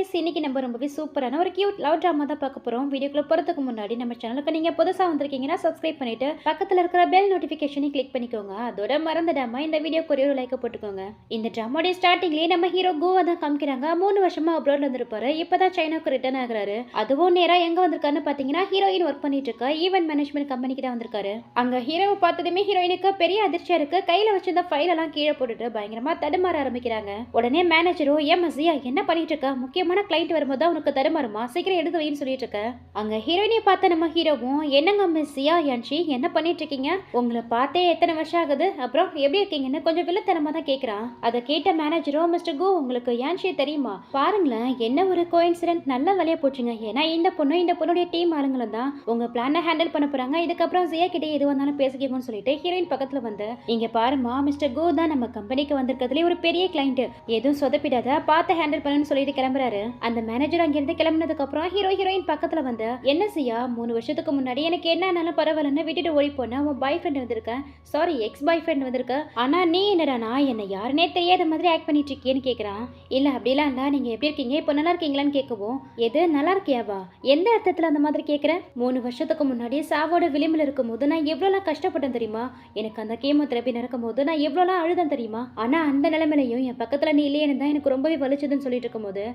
Guys, இன்னைக்கு நம்ம ரொம்பவே சூப்பரான ஒரு கியூட் லவ் ட்ராமா தான் பார்க்க போறோம். வீடியோக்குள்ள போறதுக்கு முன்னாடி நம்ம சேனலுக்கு நீங்க புதுசா வந்திருக்கீங்கன்னா சப்ஸ்கிரைப் பண்ணிட்டு பக்கத்துல இருக்கிற பெல் நோட்டிபிகேஷனை கிளிக் பண்ணிக்கோங்க. அதோட மறந்துடாம இந்த வீடியோக்கு ஒரு லைக் போட்டுக்கோங்க. இந்த ட்ராமாவோட ஸ்டார்டிங்லயே நம்ம ஹீரோ கோவா தான் காமிக்கிறாங்க. 3 வருஷமா அப்ராட்ல இருந்திருப்பாரு. இப்பதான் சைனாக்கு ரிட்டர்ன் ஆகுறாரு. அதுவும் நேரா எங்க வந்திருக்காருன்னு பாத்தீங்கன்னா ஹீரோயின் ஒர்க் பண்ணிட்டு இருக்க ஈவென்ட் மேனேஜ்மெண்ட் கம்பெனிக்கு தான் வந்திருக்காரு. அங்க ஹீரோவை பார்த்ததுமே ஹீரோயினுக்கு பெரிய அதிர்ச்சியா இருக்கு. கையில வச்சிருந்த ஃபைல் எல்லாம் கீழே போட்டுட்டு பயங்கரமா தடுமாற ஆரம்பிக்கிறாங்க. உடனே மேனேஜரும் ஏமசியா என்ன பண்ணிட்டு இருக்க, முக்கியமான கிளைண்ட் வரும்போது உனக்கு தடுமாறுமா, சீக்கிரம் எடுத்து வைன்னு சொல்லிட்டு இருக்க. அங்க ஹீரோயினை பார்த்த நம்ம ஹீரோவும் என்னங்க மிஸ் சியா யான்ஷி என்ன பண்ணிட்டு இருக்கீங்க, உங்களை பார்த்தே எத்தனை வருஷம் ஆகுது, அப்புறம் எப்படி இருக்கீங்கன்னு கொஞ்சம் வில்லத்தனமா தான் கேட்கறான். அதை கேட்ட மேனேஜரும் மிஸ்டர் கோ உங்களுக்கு யான்ஷியை தெரியுமா, பாருங்களேன் என்ன ஒரு கோஇன்சிடென்ட், நல்ல வேலையா போச்சுங்க. ஏன்னா இந்த பொண்ணுடைய டீம் ஆளுங்களும் தான் உங்க பிளானை ஹேண்டில் பண்ண போறாங்க. இதுக்கப்புறம் சியா கிட்டே எது வந்தாலும் பேசிக்கணும்னு சொல்லிட்டு ஹீரோயின் பக்கத்துல வந்து இங்க பாருமா மிஸ்டர் கோ தான் நம்ம கம்பெனிக்கு வந்திருக்கிறதுல ஒரு பெரிய கிளைண்ட், எதுவும் சொதப்பிடாத பார்த்து ஹேண்டில் பண்ணு சொல்லிட்டு கிளம்புறாரு. அந்த மேனேஜர் அங்கிருந்து கிளம்பினதுக்கு அப்புறம் ஹீரோயின் பக்கத்துல வந்து என்ன சியா 3 வருஷத்துக்கு முன்னாடி எனக்கு என்ன ஆனாலும் பரவாயில்லன்னு விட்டுட்டு ஓடி போன உன் பாய் ஃப்ரெண்ட் வந்திருக்கேன், சாரி எக்ஸ் பாய் ஃப்ரெண்ட் வந்திருக்க, ஆனா நீ என்னடா என்ன யாருன்னே தெரியாத மாதிரி ஆக்ட் பண்ணிட்டு இருக்கேன்னு கேக்குறான். இல்ல அப்படிலாம் இல்ல, நீங்க எப்படி இருக்கீங்க, இப்போ நல்லா இருக்கீங்களான்னு கேட்கவும் எது நல்லா இருக்கியாவா, எந்த அர்த்தத்துல அந்த மாதிரி கேட்குற, 3 வருஷத்துக்கு முன்னாடி சாவோட விளிம்பில் இருக்கும் போது நான் எவ்வளோலாம் கஷ்டப்பட்டேன் தெரியுமா, எனக்கு அந்த கீமோ தெரப்பி நடக்கும் போது நான் எவ்வளோலாம் அழுதேன் தெரியுமா, ஆனா அந்த நிலைமையிலையும் என் பக்கத்துல நீ இல்லையே தான் எனக்கு ரொம்பவே வலிச்சதுன்னு சொல்லிட்டு இருக்கும்போது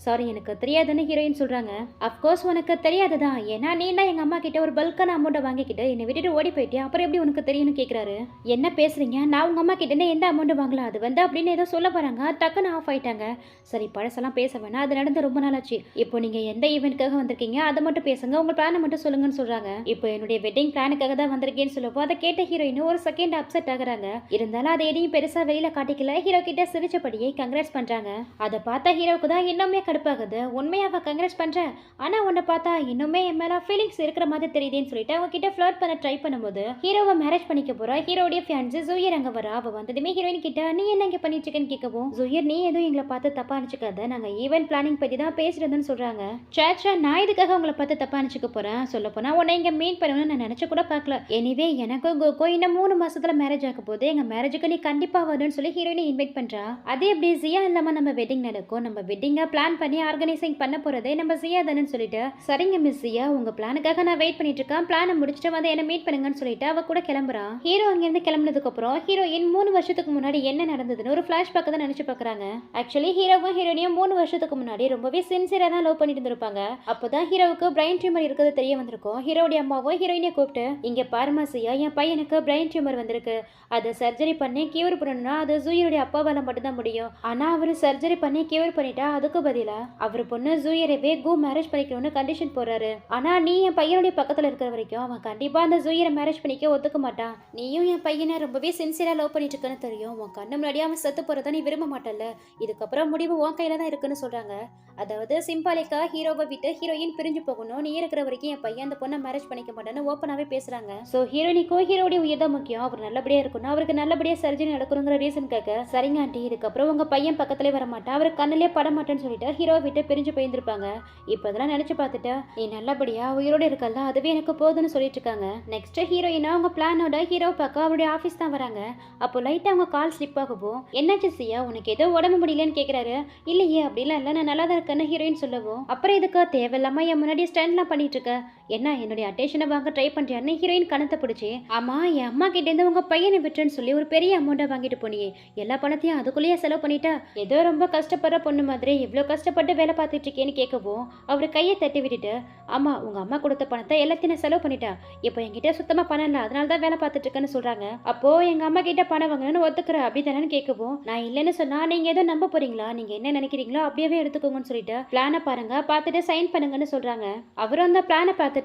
சாரி எனக்கு தெரியாதுன்னு ஹீரோயின் சொல்றாங்க. அஃப்கோர்ஸ் உனக்கு தெரியாதுதான், ஏன்னா நீ தான் எங்க அம்மா கிட்ட ஒரு பல்கான அமௌண்ட்டை வாங்கிக்கிட்டு என்னை விட்டுட்டு ஓடி போயிட்டியா, அப்புறம் எப்படி உனக்கு தெரியும்னு கேட்குறாரு. என்ன பேசுறீங்க, நான் உங்க அம்மா கிட்ட எந்த அமௌண்ட் வாங்கலாம், அது வந்து அப்படின்னு ஏதோ சொல்ல போறாங்க. டக்குன்னு ஆஃப் ஆயிட்டாங்க. சரி பழசெல்லாம் பேச வேணாம், அது நடந்து ரொம்ப நாள் ஆச்சு. இப்போ நீங்க எந்த ஈவெண்ட்காக வந்திருக்கீங்க அதை மட்டும் பேசுங்க, உங்க பிளானை மட்டும் சொல்லுங்கன்னு சொல்றாங்க. இப்போ என்னுடைய வெட்டிங் பிளானுக்காக தான் வந்திருக்கேன்னு சொல்லப்போ அதை கேட்ட ஹீரோயின் ஒரு செகண்ட் அப்செட் ஆகுறாங்க. இருந்தாலும் அதை எதையும் பெருசா வெளியில காட்டிக்கல. ஹீரோ கிட்ட சிரிச்சபடியே கங்க்ராட்ஸ் பண்றாங்க. அதை பார்த்தா ஹீரோவுக்கு தான் இன்னுமே கடுப்பாகுது. உண்மையாவா கங்க்ராட்ஸ் பண்றேன், ஆனா உன்னை பார்த்தா இன்னுமே என் மேல ஃபீலிங்ஸ் இருக்கிற மாதிரி தெரியுதுன்னு சொல்லிட்டு அவங்க கிட்ட ஃப்ளர்ட் பண்ண ட்ரை பண்ணும்போது ஹீரோவை மேரேஜ் பண்ணிக்க போறா ஹீரோடைய ஃபியான்சி ஜூயர் அங்க வரா. அவ வந்ததுமே ஹீரோயின் கிட்ட நீ என்ன இங்க பண்ணிட்டு இருக்கேன்னு கேட்கவும் ஜூயர் நீ எதுவும் எங்களை பார்த்து தப்பா நினைச்சுக்காத, நாங்க ஈவென்ட் பிளானிங் பத்தி தான் பேசுறதுன்னு சொல்றாங்க. சேச்சா நான் இதுக்காக உங்களை பார்த்து தப்பா நினைச்சுக்க போறேன், சொல்ல போனா உன்னை இங்க மீட் பண்ணணும்னு நான் நினைச்ச கூட பார்க்கல. எனிவே எனக்கு கோகோ இன்னும் 3 மாசத்துல மேரேஜ் ஆக போது, எங்க மேரேஜுக்கு நீ கண்டிப்பா வரும்னு சொல்லி ஹீரோயினை இன்வைட் பண்றா. அதே எப்படி ஜியா இல்லாம நம்ம வெட்டிங் நடக்கும், நம்ம வெட்டிங்கா பிளான் பண்ணி ஆர்கனைசிங் பண்ண போறதே நம்ம ஜியா தானு சொல்லிட்டு சரிங்க மிஸ் ஜியா உங்க பிளானுக்காக நான் வெயிட் பண்ணிட்டு இருக்கேன், பிளானை முடிச்சுட்டு வந்து என்ன மீட் பண்ணுங்கன்னு சொல்லிட்டு அவ கூட கிளம்புறான். ஹீரோ அங்கிருந்து கிளம்புனதுக்கு அப்புறம் ஹீரோயின் 3 வருஷத்துக்கு முன்னாடி என்ன நடந்ததுன்னு ஒரு ஃபிளாஷ்பேக் தான் நினைச்சு பாக்குறாங்க. ஆக்சுவலி ஹீரோவும் ஹீரோயினியும் 3 வருஷத்துக்கு முன்னாடி ரொம்பவே சின்சியரா தான் லவ் பண்ணிட்டு இருந்திருப்பாங்க. அப்பதான் ஹீரோவுக்கு பிரைன் டியூமர் இருக்கிறது தெரிய வந்திருக்கும். ஹீரோடைய அம்மாவும் ஹீரோயினை கூப்பிட்டு இங்க பாருமா சியா என் பையனுக்கு பிரைன் டியூமர் வந்திருக்கு, அது சர்ஜரி பண்ணி கியூர் பண்ணணும்னா அது ஜூயருடைய அப்பாவால மட்டும்தான் முடியும். ஆனா அவரு சர்ஜரி பண்ணி கியூர் பண்ணிட்டா அதுக்கு பதிலா அவர் பொண்ணு ஜூயரவே கோ மேரேஜ் பண்ணிக்கணும்னு கண்டிஷன் போறாரு. ஆனா நீ என் பையனுடைய பக்கத்துல இருக்கிற வரைக்கும் அவன் கண்டிப்பா அந்த ஜூயரை மேரேஜ் பண்ணிக்க ஒத்துக்க மாட்டான். நீயும் என் பையனை ரொம்பவே சின்சியரா லவ் பண்ணிட்டு இருக்கன்னு தெரியும், உன் கண்ணு முன்னாடியே அவன் செத்து போறதா நீ விரும்ப மாட்டல்ல, இதுக்கப்புறம் முடிவு உன் கையில தான் இருக்குன்னு சொல்றாங்க. அதாவது சிம்பாலிக்கா ஹீரோவை விட்டு ஹீரோயின் பிரிஞ்சு போகணும், நீ இருக்கிற வரைக்கும் என் பையன் அந்த பொண்ணை மேரேஜ் பண்ணிக்க மாட்டான்னு ஓப்பனாவே பேசுறாங்க. சோ ஹீரோனிக்கும் ஹீரோடைய உயிர் தான் முக்கியம், அவர் நல்லபடியா இருக்கணும், அவருக்கு நல்லபடியா சர்ஜரி நடக்கணுங்கிற ரீசனுக்காக சரிங்க ஆண்டி இதுக்கப்புறம் உங்க பையன் பக்கத்துல வர மாட்டான், அவர் கண்ணிலே பட மாட்டேன்னு சொல்லிட்டு ஹீரோவை விட்டு பிரிஞ்சு போயிருந்திருப்பாங்க. இப்ப அதெல்லாம் நினைச்சு பார்த்துட்டு நீ நல்லபடியா உயிரோட இருக்கல அதுவே எனக்கு போதுன்னு சொல்லிட்டு இருக்காங்க. நெக்ஸ்ட் ஹீரோயினா அவங்க பிளானோட ஹீரோ பார்க்க அவருடைய ஆஃபீஸ் தான் வராங்க. அப்போ லைட்டா அவங்க கால் ஸ்லிப் ஆகவும் என்னாச்சு சியா உனக்கு ஏதோ உடம்பு முடியலன்னு கேட்குறாரு. இல்லையே அப்படிலாம் இல்லை நான் நல்லா தான் இருக்கேன்னு ஹீரோயின் சொல்லவும் அப்புறம் இதுக்கு தேவையில்லாம என் முன்னாடி ஸ்டாண்ட்லாம் பண்ணிட்டு இருக்க, என்ன என்னுடைய அட்டென்ஷனை வாங்க ட்ரை பண்றியான்னு ஹீரோயின் கணத்தை பிடிச்சி ஆமா என் அம்மா கிட்ட இருந்து உங்க பையனை விட்டுன்னு சொல்லி ஒரு பெரிய அமௌண்ட்டை வாங்கிட்டு போனியே, எல்லா பணத்தையும் அதுக்குள்ளேயே செலவு பண்ணிட்டா, ஏதோ ரொம்ப கஷ்டப்படுற பொண்ணு மாதிரி இவ்வளோ கஷ்டப்பட்டு வேலை பார்த்துட்டு இருக்கேன்னு கேட்கவும் அவர் கையை தட்டி விட்டுட்டு ஆமா உங்க அம்மா கொடுத்த பணத்தை எல்லாத்தையும் நான் செலவு பண்ணிட்டா, இப்போ என்கிட்ட சுத்தமா பணம் இல்லை அதனால தான் வேலை பார்த்துட்டு இருக்கேன்னு சொல்றாங்க. அப்போ எங்க அம்மா கிட்ட பணம் வாங்கணும்னு ஒத்துக்கிற அப்படித்தானு கேட்கவும் நான் இல்லைன்னு சொன்னா நீங்க ஏதோ நம்ப போறீங்களா, நீங்க என்ன நினைக்கிறீங்களோ அப்படியே எடுத்துக்கோங்கன்னு சொல்லிட்டு பிளானை பாருங்க பார்த்துட்டு சைன் பண்ணுங்கன்னு சொல்றாங்க. அவரும் அந்த பிளானை பார்த்துட்டு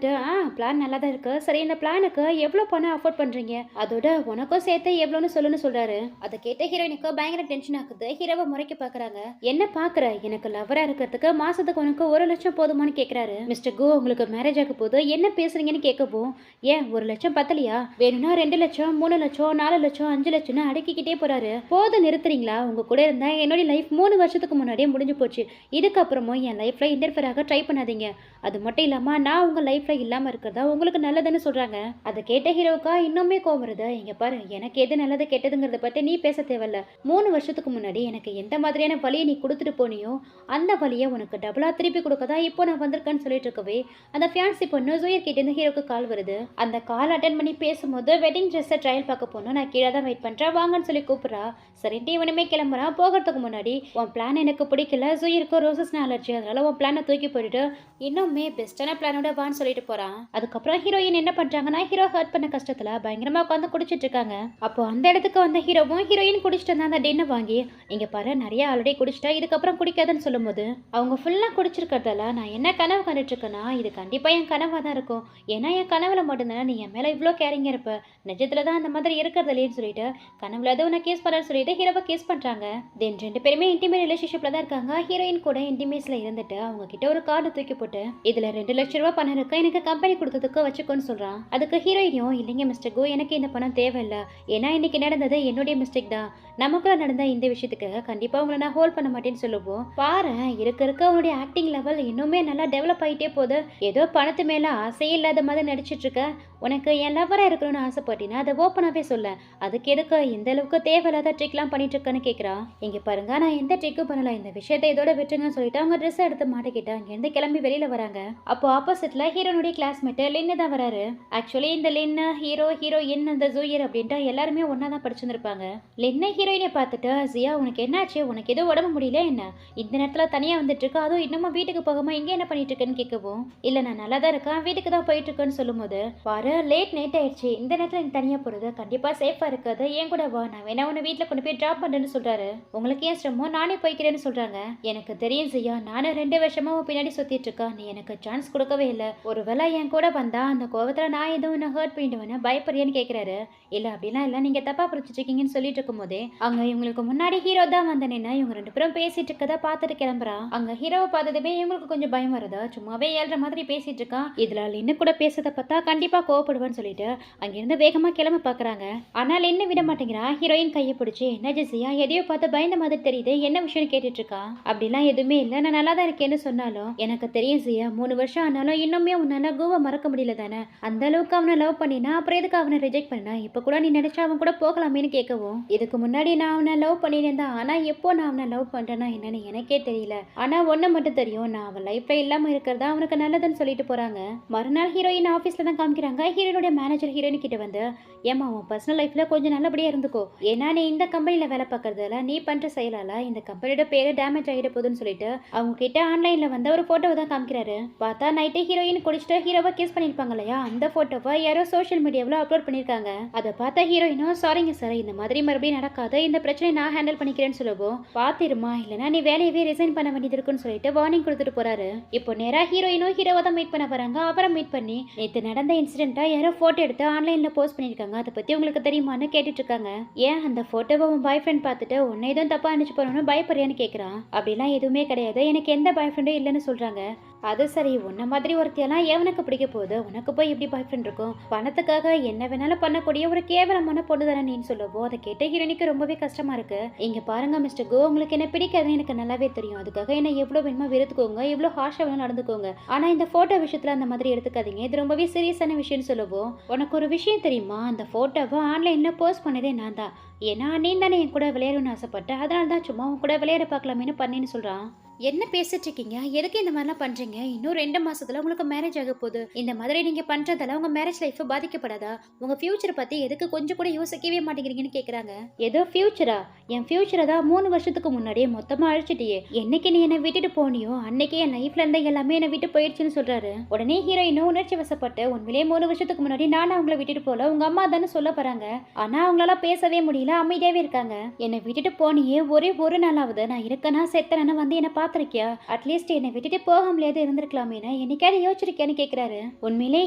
பிளான் நல்லா தான் இருக்கு, சரி இந்த பிளானுக்கு எவ்வளவு பணம் அஃபோர்ட் பண்றீங்க, அதோட உனக்கும் சேர்த்து எவ்வளோன்னு சொல்லுன்னு சொல்றாரு. அதை கேட்ட ஹீரோயினுக்கு பயங்கர டென்ஷன் ஆகுது. ஹீரோவை முறைக்க பாக்குறாங்க. என்ன பாக்குற, எனக்கு லவரா இருக்கிறதுக்கு மாசத்துக்கு உனக்கு 1 லட்சம் போதுமான்னு கேக்குறாரு. மிஸ்டர் கோ உங்களுக்கு மேரேஜ் ஆக போகுது, என்ன பேசுறீங்கன்னு கேட்கவும், ஏன் 1,00,000 பத்தலையா, வேணும்னா 2,00,000 3,00,000 4,00,000 5,00,000 அடுக்கிக்கிட்டே போறாரு. போது நிறுத்துறீங்களா, உங்க கூட இருந்தா என்னுடைய லைஃப் 3 வருஷத்துக்கு முன்னாடியே முடிஞ்சு போச்சு. இதுக்கப்புறமும் என் லைஃப்ல இன்டர்ஃபியர் ஆக ட்ரை பண்ணாதீங்க. அது மட்டும் இல்லாம நான் உங்க லைஃப்ல இல்லாம இருக்கிறதா உங்களுக்கு நல்லதுன்னு சொல்றாங்க. அதை கேட்ட ஹீரோக்கா இன்னுமே கோவம் வருது. இங்க பாரு, எனக்கு எது நல்லது கெட்டதுங்கிறத பத்தி நீ பேச தேவையில்ல. 3 வருஷத்துக்கு முன்னாடி எனக்கு எந்த மாதிரியான வலியை நீ கொடுத்துட்டு போனியோ அந்த வலியை உனக்கு டபுளா திருப்பி கொடுக்கதான் இப்போ நான் வந்திருக்கேன்னு சொல்லிட்டு இருக்கவே அந்த ஃபியான்சி பொண்ணு ஜூயர் கிட்ட இருந்து ஹீரோக்கு கால் வருது. அந்த கால் அட்டன் பண்ணி பேசும்போது வெட்டிங் ட்ரெஸ்ஸை ட்ரையல் பார்க்க போனோம், நான் கீழே தான் வெயிட் பண்றேன் வாங்கன்னு சொல்லி கூப்பிடுறா. சரின்ட்டு இவனுமே கிளம்புறான். போகிறதுக்கு முன்னாடி உன் பிளான் எனக்கு பிடிக்கல, ஜூயருக்கு ரோசஸ்னா அலர்ஜி, அதனால உன் பிளானை தூக்கி போயிட்டு இன்னுமே பெஸ்டான பிளானோட வான்னு சொல்லிட்டு போறான். அதுக்கப்புறம் ஹீரோயின் என்ன பண்றாங்கன்னா ஹீரோ ஹர்ட் பண்ண கஷ்டத்துல பயங்கரமா உட்காந்து குடிச்சிட்டு இருக்காங்க. அப்போ அந்த இடத்துக்கு வந்த ஹீரோவும் ஹீரோயின் குடிச்சிட்டு இருந்தா அந்த டின்னை வாங்கி, இங்க பாரு நிறைய ஆல்ரெடி குடிச்சிட்டா, இதுக்கப்புறம் குடிக்காதுன்னு சொல்லும்போது அவங்க ஃபுல்லா குடிச்சிருக்கிறதால நான் என்ன கனவு கண்டுட்டு இருக்கேன்னா இது கண்டிப்பா என் கனவா தான் இருக்கும். ஏன்னா என் கனவுல மட்டும்தானே நீ என் மேல இவ்வளோ கேரிங்க இருப்ப, நிஜத்துலதான் அந்த மாதிரி இருக்கிறது இல்லைன்னு சொல்லிட்டு கனவுல அது உன்னை கேஸ் பண்ணு சொல்லிட்டு ஹீரோவை கேஸ் பண்றாங்க. தென் 2 பேருமே இன்டிமேட் ரிலேஷன்ஷிப்ல தான் இருக்காங்க. ஹீரோயின் கூட இன்டிமேட்ஸ்ல இருந்துட்டு அவங்க கிட்ட ஒரு கார்டு தூக்கி போட்டு இதுல 2,00,000 ரூபாய் பணம் இருக்கு, எனக்கு கம்பெனி கொடுத்ததுக்கு வச்சுக்கோன்னு சொல்றான். அதுக்கு ஹீரோயினியும், இல்லைங்க மிஸ்டர் கோ, எனக்கு இந்த பணம் தேவையில்லை, ஏன்னா இன்னைக்கு நடந்தது என்னுடைய மிஸ்டேக் தான், நமக்குள்ள நடந்த இந்த விஷயத்துக்கு கண்டிப்பா உங்களை நான் ஹோல்ட் பண்ண மாட்டேன்னு சொல்லுவோம். பாரு, இருக்க உன்னுடைய ஆக்டிங் லெவல் இன்னுமே நல்லா டெவலப் ஆகிட்டே போகுது, ஏதோ பணத்து மேல ஆசையே இல்லாத மாதிரி நடிச்சிட்டு இருக்க, உனக்கு என் லவ்வரா இருக்கணும்னு ஆசைப்பட்டினா அதை ஓப்பனாவே சொல்ல, அதுக்கு எதுக்கு இந்த அளவுக்கு தேவையில்லாத ட்ரிக்லாம் பண்ணிட்டு இருக்கேன்னு கேட்குறா. இங்க பாருங்க, நான் எந்த ட்ரிக்கும் பண்ணல, இந்த விஷயத்தை இதோட விட்டுருங்கன்னு சொல்லிட்டு அவங்க ட்ரெஸ் எடுத்து மாட்டிக்கிட்டு அங்கேருந்து கிளம்பி வெளியில வராங்க. அப்போ ஆப்போசிட்ல ஹீரோனுடைய கிளாஸ்மேட் லின்னு தான் வராரு. ஆக்சுவலி இந்த லின்னு ஹீரோயின் அந்த ஜூயர் அப்படின்ட்டு எல்லாருமே ஒன்னா தான் படிச்சிருந்திருப்பாங்க. லின்னு ஹீரோயினை பார்த்துட்டு, ஜியா உனக்கு என்னாச்சு, உனக்கு எதுவும் உடம்பு முடியல என்ன, இந்த நேரத்துல தனியா வந்துட்டு இருக்கு, அதுவும் இன்னமும் வீட்டுக்கு போகாம இங்க என்ன பண்ணிட்டு இருக்கேன்னு கேட்கவும், இல்ல நான் நல்லா தான் இருக்கேன், வீட்டுக்கு தான் போயிட்டு இருக்கேன்னு சொல்லும்போது, பாரு லேட் நைட் ஆயிடுச்சு, இந்த நேரத்துல நீ தனியா போறது கண்டிப்பா சேஃபா இருக்காது, ஏன் கூட வா, நான் வேணா உன்னை வீட்டுல கொண்டு போய் டிராப் பண்றேன்னு சொல்றாரு. உங்களுக்கு ஏன் சிரமம், நானே போய்க்கிறேன்னு சொல்றாங்க. எனக்கு தெரியும் ஜியா, நானும் 2 வருஷமா பின்னாடி சுத்திட்டு இருக்கேன், நீ எனக்கு சான்ஸ் கொடுக்கவே இல்லை, ஒருவேளை என் கூட வந்தா அந்த கோவத்துல நான் எதுவும் என்ன ஹர்ட் பண்ணிடுவேன்னு பயப்படுறியான்னு கேட்கிறாரு. இல்ல அப்படிலாம் இல்ல, நீங்க தப்பா புரிச்சுட்டு இருக்கீங்கன்னு சொல்லிட்டு இருக்கும் போதே அங்க இவங்களுக்கு முன்னாடி ஹீரோ தான் வந்தனேன்னா இவங்க 2 பேரும் பேசிட்டு இருக்கதா பார்த்துட்டு கிளம்புறா. அங்க ஹீரோவை பார்த்ததுமே இவங்களுக்கு கொஞ்சம் பயம் வருதா, சும்மாவே ஏழ்ற மாதிரி பேசிட்டு இருக்கான், இதுல லின்னு கூட பேசுறத பார்த்தா கண்டிப்பா கோவப்படுவான்னு சொல்லிட்டு அங்கிருந்து வேகமா கிளம்ப பாக்குறாங்க. ஆனால் என்ன விட மாட்டேங்கிறா. ஹீரோயின் கையை பிடிச்சி, என்ன ஜெசியா எதையோ பார்த்து பயந்த மாதிரி தெரியுது, என்ன விஷயம் கேட்டுட்டு இருக்கா. அப்படிலாம் எதுவுமே இல்லை, நான் நல்லா தான் இருக்கேன்னு சொன்னாலும் எனக்கு தெரியும் ஜியா, 3 வருஷம் ஆனாலும் இன்னுமே உன்னால கோவா மறக்க முடியல தானே, அந்த அளவுக்கு அவனை லவ் பண்ணினா அப்புறம் எதுக்கு அவனை ரிஜெக்ட் பண்ணா, இப்ப கூட நீ நினைச்சா அவன் கூட போகலாமேன்னு கேட்கவும், இதுக்கு முன்னாடி நான் அவனை லவ் பண்ணியிருந்தேன், ஆனா எப்போ நான் அவனை லவ் பண்றேன்னா என்னன்னு எனக்கே தெரியல, ஆனா ஒன்னு மட்டும் தெரியும், நான் அவன் லைஃப்ல இல்லாம இருக்கிறதா அவனுக்கு நல்லதுன்னு சொல்லிட்டு போறாங்க. மறுநாள் ஹீரோயின் ஆபீஸ்ல தான் காமிக்கிறாங்க. ஹீரோனுடைய மேனேஜர் ஹீரோயின் கிட்ட வந்து, ஏமா உன் பர்சனல் லைஃப்ல கொஞ்சம் நல்லபடியா இருந்துக்கோ, ஏன்னா நீ இந்த கம்பெனில வேலை பார்க்கறதால நீ பண்ற செயலால இந்த கம்பெனியோட பேரு டேமேஜ் ஆகிட போகுதுன்னு சொல்லிட்டு அவங்க கிட்ட ஆன்லைன்ல வந்து ஒரு போட்டோவை தான் காமிக்கிறாரு. பார்த்தா நைட்டு ஹீரோயின் குடிச்சிட்டு ஹீரோவை கிஸ் பண்ணிருப்பாங்க இல்லையா, அந்த போட்டோவை யாரோ சோஷியல் மீடியாவில் அப்லோட் பண்ணிருக்காங்க. அதை பார்த்தா ஹீரோயினும், சாரிங்க சார், இந்த மாதிரி மறுபடியும் நடக்காது, இந்த பிரச்சனை நான் ஹேண்டில் பண்ணிக்கிறேன்னு சொல்லுவோம், பாத்திருமா இல்லைன்னா நீ வேலையவே ரிசைன் பண்ண வேண்டியது இருக்குன்னு சொல்லிட்டு வார்னிங் கொடுத்துட்டு போறாரு. இப்போ நேரா ஹீரோயினும் ஹீரோவை தான் மீட் பண்ண வராங்க. அப்புறம் மீட் பண்ணி நேற்று நடந்த இன்சிடென்ட்டா யாரோ போட்டோ எடுத்து ஆன்லைன்ல போஸ்ட் பண்ணிருக்காங்க, அதை பத்தி உங்களுக்கு தெரியுமான்னு கேட்டுட்டு இருக்காங்க. ஏன் அந்த போட்டோவை உன் பாய் ஃப்ரெண்ட் பார்த்துட்டு உன்னை எதுவும் தப்பா நினைச்சு போறோம்னு பயப்படுறியான்னு கேட்கறான். அப்படிலாம் எதுவுமே கிடையாது, எனக்கு எந்த பாய் ஃப்ரெண்டும் இல்லைன்னு சொல்றாங்க. அது சரி, உன்ன மாதிரி ஒருத்தியெல்லாம் எவனுக்கு பிடிக்க போகுது, உனக்கு போய் எப்படி பாய் ஃப்ரெண்ட் இருக்கும், பணத்துக்காக என்ன வேணாலும் பண்ணக்கூடிய ஒரு கேவலமான பொண்ணு தானே நீன்னு சொல்லுவோம். அதை கேட்ட ஹீரோனிக்கு ரொம்பவே கஷ்டமா இருக்கு. இங்க பாருங்க மிஸ்டர் கோ, உங்களுக்கு என்ன பிடிக்காதுன்னு எனக்கு நல்லாவே தெரியும், அதுக்காக என்ன எவ்வளவு வேணுமா வெறுத்துக்கோங்க, எவ்வளவு ஹார்ஷா வேணும் நடந்துக்கோங்க, ஆனா இந்த போட்டோ விஷயத்துல அந்த மாதிரி எடுத்துக்காதீங்க, இது ரொம்பவே சீரியஸான விஷயம்னு சொல்லுவோம். உனக்கு ஒரு விஷயம் தெரியுமா, அந்த போட்டோவை ஆன்லைன்ல போஸ்ட் பண்ணதே நான் தான், ஏன்னா நீ தானே என் கூட விளையாடணும்னு ஆசைப்பட்ட, அதனால தான் சும்மா உன் கூட விளையாட பார்க்கலாமேன்னு பண்ணின்னு சொல்றான். என்ன பேசிட்டு இருக்கீங்க, எதுக்கு இந்த மாதிரிலாம் பண்றீங்க, இன்னும் 2 மாசத்துல உங்களுக்கு மேரேஜ் ஆக போகுது, இந்த மாதிரி நீங்க பண்றதால உங்க மேரேஜ் லைஃப் பாதிக்கப்படாதா, உங்க ஃபியூச்சரை பத்தி எதுக்கு கொஞ்சம் கூட யோசிக்கவே மாட்டேங்கிறீங்கன்னு கேக்குறாங்க. ஏதோ ஃபியூச்சரா, என் ஃபியூச்சரை தான் 3 வருஷத்துக்கு முன்னாடியே மொத்தமா அழிச்சிட்டியே, என்னைக்கு நீ என்னை விட்டுட்டு போனியோ அன்னைக்கு என் லைஃப்ல இருந்த எல்லாமே என்னை விட்டு போயிடுச்சுன்னு சொல்றாரு. உடனே ஹீரோயினும் உணர்ச்சி வசப்பட்டு, உண்மையிலேயே 3 வருஷத்துக்கு முன்னாடி நானும் அவங்களை விட்டுட்டு போல, உங்க அம்மா தானே சொல்ல போறாங்க, ஆனா அவங்களால பேசவே முடியல, அமைதியாவே இருக்காங்க, என்னை விட்டுட்டு போனியே ஒரே ஒரு நாளாவது நான் இருக்கனா செத்தனா வந்து என்ன பாத்திருக்கியா? அட்லீஸ்ட் என்னை விட்டுட்டு போகாமலேயாவது இருந்திருக்கலாமேன்னு என்னைக்காவது யோசிச்சிருக்கியான்னு கேக்குறாரு. உண்மையிலே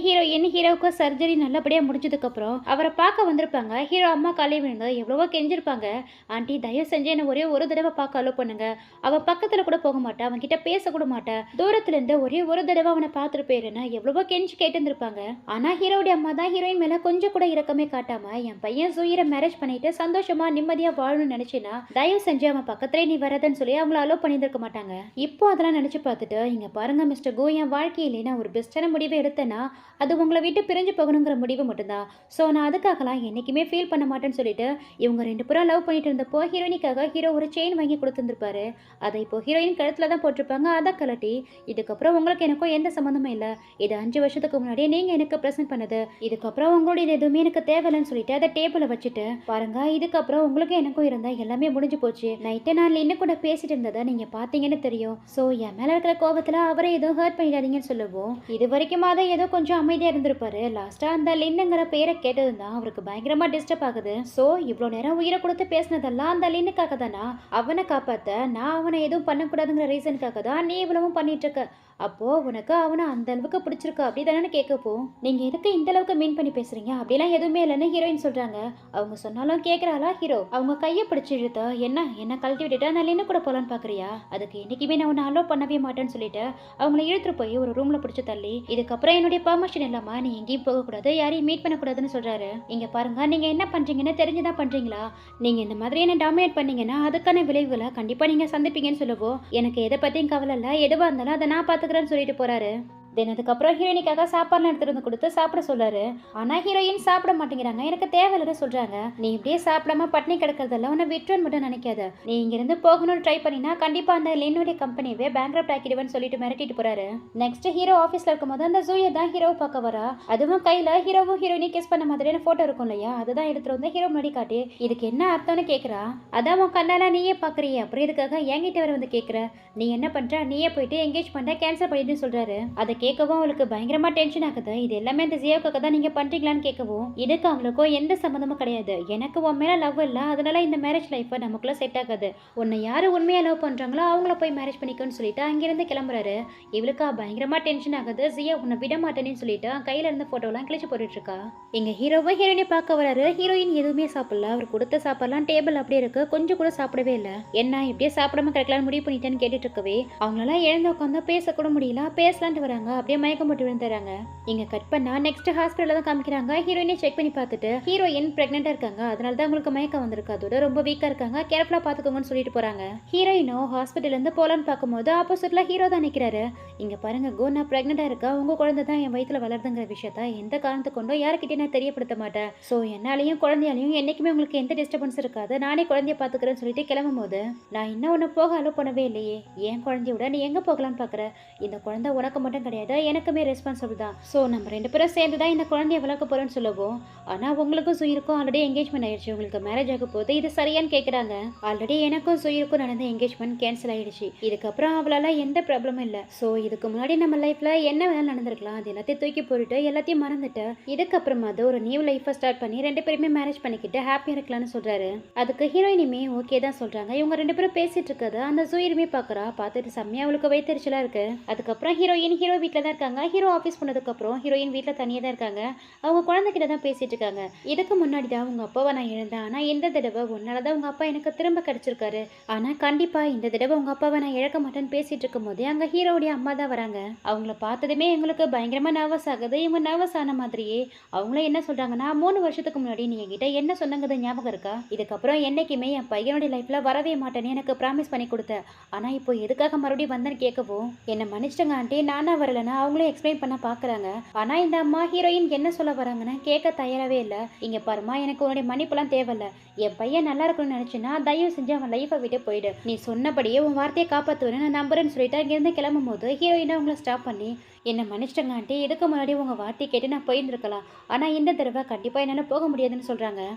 ஹீரோவுக்கு சர்ஜரி நல்லபடியா முடிஞ்சதுக்கு அப்புறம் அவரை பார்க்க வந்திருப்பாங்க. ஹீரோ அம்மா காலையில் விழுந்து எவ்வளவோ கெஞ்சிருப்பாங்க. ஆண்டி தயவு செஞ்சு என்ன ஒரே ஒரு தடவை பார்க்க அலோ பண்ணுங்க. அவன் பக்கத்துல கூட போக மாட்டா, அவன் கிட்ட பேச கூட மாட்டா, தூரத்துல இருந்து ஒரே ஒரு தடவை அவனை பார்த்துட்டு போயிருன்னு எவ்வளவோ கெஞ்சி கேட்டு இருந்திருப்பாங்க. ஆனா ஹீரோடைய அம்மா தான் ஹீரோயின் மேல கொஞ்சம் கூட இரக்கமே காட்டாம என் பையன் சூயிர மேரேஜ் பண்ணிட்டு சந்தோஷமா நிம்மதியா வாழணும்னு நினைச்சேன்னா தயவு செஞ்சு அவன் பக்கத்திலே நீ வரதுன்னு சொல்லி அவங்கள அலோ பண்ணியிருக்க மாட்டாங்க. இப்போ அதெல்லாம் நினைச்சு பார்த்துட்டு இங்க பாருங்க மிஸ்டர் கோ, என் வாழ்க்கையிலே நான் ஒரு பெஸ்டான முடிவை எடுத்தேன்னா அது உங்களை விட்டு பிரிஞ்சு போகணுங்கிற முடிவு மட்டும்தான். ஸோ நான் அதுக்காகலாம் என்னைக்குமே ஃபீல் பண்ண மாட்டேன்னு சொல்லிட்டு இவங்க ரெண்டு பேரும் லவ் பண்ணிட்டு இருந்தப்போ ஹீரோயினிக்காக ஹீரோ ஒரு செயின் வாங்கி கொடுத்துருந்துருப்பாரு. அதை இப்போ ஹீரோயின் கழுத்துல தான் போட்டிருப்பாங்க. அதை கலட்டி இதுக்கப்புறம் உங்களுக்கு எனக்கும் எந்த சம்மந்தமும் இல்லை, இது 5 வருஷத்துக்கு முன்னாடியே நீங்க எனக்கு ப்ரெசென்ட் பண்ணது, இதுக்கப்புறம் உங்களோட இது எதுவுமே எனக்கு தேவையில்லைன்னு சொல்லிட்டு அதை டேபிள வச்சுட்டு பாருங்க, இதுக்கப்புறம் உங்களுக்கு எனக்கும் இருந்தா எல்லாமே முடிஞ்சு போச்சு. நைட்டு நான் இன்னும் கூட பேசிட்டு இருந்ததை நீங்க பாத்தீங்கன்னு தெரியும். ஸோ என் மேல இருக்கிற கோபத்துல அவரை எதுவும் ஹர்ட் பண்ணிடாதீங்கன்னு சொல்லுவோம். இது வரைக்கும் அதை ஏதோ கொஞ்சம் அமைதியா இருந்திருப்பாரு. லாஸ்டா அந்த லின்னுங்கிற பேரை கேட்டதும் தான் அவருக்கு பயங்கரமா டிஸ்டர்ப் ஆகுது. ஸோ இவ்வளோ நேரம் உயிரை கொடுத்து பேசினதெல்லாம் அந்த லின்னுக்காக தானா? அவனை காப்பாத்த நான் அவனை எதுவும் பண்ணக்கூடாதுங்கிற ரீசனுக்காக தான் நீ இவ்வளவும் பண்ணிட்டு இருக்க. அப்போ உனக்கு அவனை அந்த அளவுக்கு பிடிச்சிருக்கு அப்படி தானே கேட்கப்போ நீங்க எதுக்கு இந்த அளவுக்கு மீன் பண்ணி பேசுறீங்க? அப்படிலாம் எதுவுமே இல்லைன்னு ஹீரோயின் சொல்றாங்க. அவங்க சொன்னாலும் கேட்கறாளா ஹீரோ? அவங்க கையை பிடிச்சி இழுத்த என்ன கழட்டி விட்டுட்டு நான் என்ன கூட போலான்னு பாக்குறியா? அதுக்கு என்னைக்குமே நான் உன்னை அலோ பண்ணவே மாட்டேன்னு சொல்லிட்டு அவங்கள இழுத்துட்டு போய் ஒரு ரூம்ல பிடிச்சி தள்ளி இதுக்கப்புறம் என்னுடைய பர்மிஷன் இல்லாம நீ எங்கேயும் போகக்கூடாது, யாரையும் மீட் பண்ணக்கூடாதுன்னு சொல்றாரு. இங்க பாருங்க, நீங்க என்ன பண்றீங்கன்னு தெரிஞ்சுதான் பண்றீங்களா? நீங்க இந்த மாதிரி என்ன டாமினேட் பண்ணீங்கன்னா அதுக்கான விளைவுகளை கண்டிப்பா நீங்க சந்திப்பீங்கன்னு சொல்லுவோம். எனக்கு எதை பத்தியும் கவலை இல்லை, எதுவா இருந்தாலும் அதை நான் பாத்துக்கிறேன்னு சொல்லிட்டு போறாரு. தென் அதுக்கப்புறம் ஹீரோயினிக்காக சாப்பாடுலாம் எடுத்துட்டு வந்து கொடுத்து சாப்பிட சொல்றாரு. ஆனா ஹீரோயின் சாப்பிட மாட்டேங்கிறாங்க. எனக்கு தேவையில்லைன்னு சொல்றாங்க. நீ இப்படியே சாப்பிடாம பட்னி கிடக்கிறதெல்லாம் உன்னை விட்டுன்னு மட்டும் நினைக்காத. நீ இங்கிருந்து போகணும்னு ட்ரை பண்ணினா கண்டிப்பா அந்த லின்னுடைய கம்பெனியவே பேங்க்ரப்ட் ஆக்கிடுவேன்னு சொல்லிட்டு மிரட்டிட்டு போறாரு. நெக்ஸ்ட் ஹீரோ ஆஃபீஸ்ல இருக்கும்போது அந்த ஜூயை தான் ஹீரோவை பார்க்க வரா. அதுவும் கையில ஹீரோவும் ஹீரோயினி கிஸ் பண்ண மாதிரியான போட்டோ இருக்கும் இல்லையா, அதுதான் எடுத்துட்டு வந்து ஹீரோ முன்னாடி காட்டி இதுக்கு என்ன அர்த்தம்னு கேட்கறா. அதான் உன் கண்ணால நீயே பாக்குறிய, அப்புறம் இதுக்காக என்கிட்ட வர வந்து கேட்கற? நீ என்ன பண்ற? நீயே போயிட்டு என்கேஜ்மெண்ட்டை கேன்சல் பண்ணிட்டு சொல்றாரு. அதை கேட்கவும் அவளுக்கு பயங்கரமா டென்ஷன் ஆகுது. இது எல்லாமே இந்த ஜியோக்காக தான் நீங்க பண்றீங்களான்னு கேட்கவும் இதுக்கு அவளுக்கும் எந்த சம்மந்தமும் கிடையாது. எனக்கு உன் மேல லவ் இல்லை, அதனால இந்த மேரேஜ் லைஃப் நமக்குள்ள செட் ஆகாது. உன்னை யாரு உண்மையா லவ் பண்றாங்களோ அவங்கள போய் மேரேஜ் பண்ணிக்கோன்னு சொல்லிட்டு அங்கிருந்து கிளம்புறாரு. இவளுக்கு பயங்கரமா டென்ஷன் ஆகுது. ஜியா உன்னை விட மாட்டேன்னு சொல்லிட்டு கையில இருந்த போட்டோலாம் கிழிச்சு போட்டுட்டு இருக்கா. எங்க ஹீரோவை ஹீரோயினை பார்க்க வராரு. ஹீரோயின் எதுவுமே சாப்பிடல. அவர் கொடுத்த சாப்பாடுலாம் டேபிள் அப்படியே இருக்கு, கொஞ்சம் கூட சாப்பிடவே இல்லை. என்ன இப்படியே சாப்பிடாம கிடைக்கலான்னு முடிவு பண்ணிட்டேன்னு கேட்டுட்டு இருக்கவே அவங்களால எழுந்து உட்காந்து பேசக்கூட முடியல. பேசலான்ட்டு வராங்க, அப்படியே மயக்கம் போட்டு விழுந்துறாங்க. இங்க கட் பண்ணா நெக்ஸ்ட் ஹாஸ்பிட்டல்ல தான் காமிக்கிறாங்க. ஹீரோயினை செக் பண்ணி பார்த்துட்டு ஹீரோயின் பிரெக்னெண்டா இருக்காங்க, அதனால தான் உங்களுக்கு மயக்கம் வந்திருக்கு, அதோட ரொம்ப வீக்கா இருக்காங்க, கேர்ஃபுல்லா பாத்துக்கோங்கன்னு சொல்லிட்டு போறாங்க. ஹீரோயினோ ஹாஸ்பிட்டல்ல இருந்து போலான்னு பார்க்கும்போது ஆப்போசிட்ல ஹீரோ தான் நிக்கிறாரு. இங்க பாருங்க கோ, நான் பிரெக்னெண்டா இருக்கா, உங்க குழந்தை தான் என் வயித்துல வளருதுங்கிற விஷயத்த எந்த காரணத்தை கொண்டோ யாருக்கிட்டே நான் தெரியப்படுத்த மாட்டேன். சோ என்னாலையும் குழந்தையாலையும் என்னைக்குமே உங்களுக்கு எந்த டிஸ்டர்பன்ஸ் இருக்காது, நானே குழந்தைய பாத்துக்கிறேன்னு சொல்லிட்டு கிளம்பும் போது நான் இன்னும் உன்னை போக அலோ பண்ணவே இல்லையே, என் குழந்தையோட நீ எங்க போகலான்னு பாக்குற? இந்த குழந்தை உனக்கு மட்டும் கிடையாது, எனக்குமே ரெஸ்பான்சிபிள் தான். ஸோ நம்ம ரெண்டு பேரும் சேர்ந்து தான் இந்த குழந்தைய வளர்க்க போறோம்னு சொல்லுவோம். ஆனால் உங்களுக்கும் சுயிருக்கும் ஆல்ரெடி என்கேஜ்மெண்ட் ஆயிடுச்சு, உங்களுக்கு மேரேஜ் ஆக போது இது சரியான்னு கேட்குறாங்க. ஆல்ரெடி எனக்கும் சுயிருக்கும் நடந்த என்கேஜ்மெண்ட் கேன்சல் ஆயிடுச்சு, இதுக்கப்புறம் அவளால எந்த ப்ராப்ளமும் இல்லை. ஸோ இதுக்கு முன்னாடி நம்ம லைஃப்ல என்ன வேணாலும் நடந்திருக்கலாம், அது எல்லாத்தையும் தூக்கி போட்டுட்டு எல்லாத்தையும் மறந்துட்டு இதுக்கப்புறமா அது ஒரு நியூ லைஃபை ஸ்டார்ட் பண்ணி ரெண்டு பேருமே மேரேஜ் பண்ணிக்கிட்டு ஹாப்பியா இருக்கலாம்னு சொல்றாரு. அதுக்கு ஹீரோயினுமே ஓகே தான் சொல்றாங்க. இவங்க ரெண்டு பேரும் பேசிட்டு இருக்கிறது அந்த சுயிருமே பாக்குறா. பார்த்துட்டு செம்மையா அவளுக்கு வயிற்றுச்சலா இருக்கு. அதுக்கப்புறம் ஹீரோயின் ஹீரோ வீட்டில் தான் இருக்காங்க. ஹீரோ ஆஃபீஸ் போனதுக்கப்புறம் ஹீரோயின் வீட்டில் தனியாக தான் இருக்காங்க. அவங்க குழந்தைகிட்ட தான் பேசிட்டு இருக்காங்க. இதுக்கு முன்னாடி தான் உங்க அப்பாவை நான் இழந்தேன், ஆனால் இந்த தடவை உன்னால தான் உங்க அப்பா எனக்கு திரும்ப கிடைச்சிருக்காரு. ஆனால் கண்டிப்பா இந்த தடவை உங்க அப்பாவை நான் இழக்க மாட்டேன்னு பேசிட்டு இருக்கும் போது அங்க ஹீரோடைய அம்மா தான் வராங்க. அவங்கள பார்த்ததுமே எங்களுக்கு பயங்கரமா நர்வஸ் ஆகுது. இவங்க நர்வஸ் ஆன மாதிரியே அவங்கள என்ன சொல்றாங்கன்னா 3 வருஷத்துக்கு முன்னாடி நீ என்கிட்ட என்ன சொன்னது ஞாபகம் இருக்கா? இதுக்கப்புறம் என்னைக்குமே என் பையனுடைய லைஃப்ல வரவே மாட்டேன்னு எனக்கு ப்ராமிஸ் பண்ணி கொடுத்த, ஆனா இப்போ எதுக்காக மறுபடியும் வந்தேன்னு கேட்கவும் என்ன மன்னிச்சிட்டங்க ஆண்டி, நானா வரலன்னா அவங்களே எக்ஸ்பிளைன் பண்ண பாக்குறாங்க. ஆனா இந்த அம்மா ஹீரோயின் என்ன சொல்ல வராங்கன்னா கேட்க தயாராகவே இல்லை. இங்க பாருமா, எனக்கு உன்னுடைய மன்னிப்புலாம் தேவையில்ல. என் பையன் நல்லா இருக்கணும்னு நினைச்சுன்னா தயவு செஞ்சு அவன் லைஃபை விட்டு போயிடு. நீ சொன்னபடியே உன் வார்த்தையை காப்பாற்றுவேன்னு நான் நம்புறேன்னு சொல்லிட்டு அங்கிருந்து கிளம்பும் போது ஹீரோயினை அவங்கள ஸ்டாப் பண்ணி என்ன மன்னிச்சிட்டங்க ஆண்டி, இதுக்கு முன்னாடி உங்க வார்த்தையை கேட்டு நான் போயிருந்திருக்கலாம், ஆனா இந்த தடவை கண்டிப்பா என்னால போக முடியாதுன்னு சொல்றாங்க.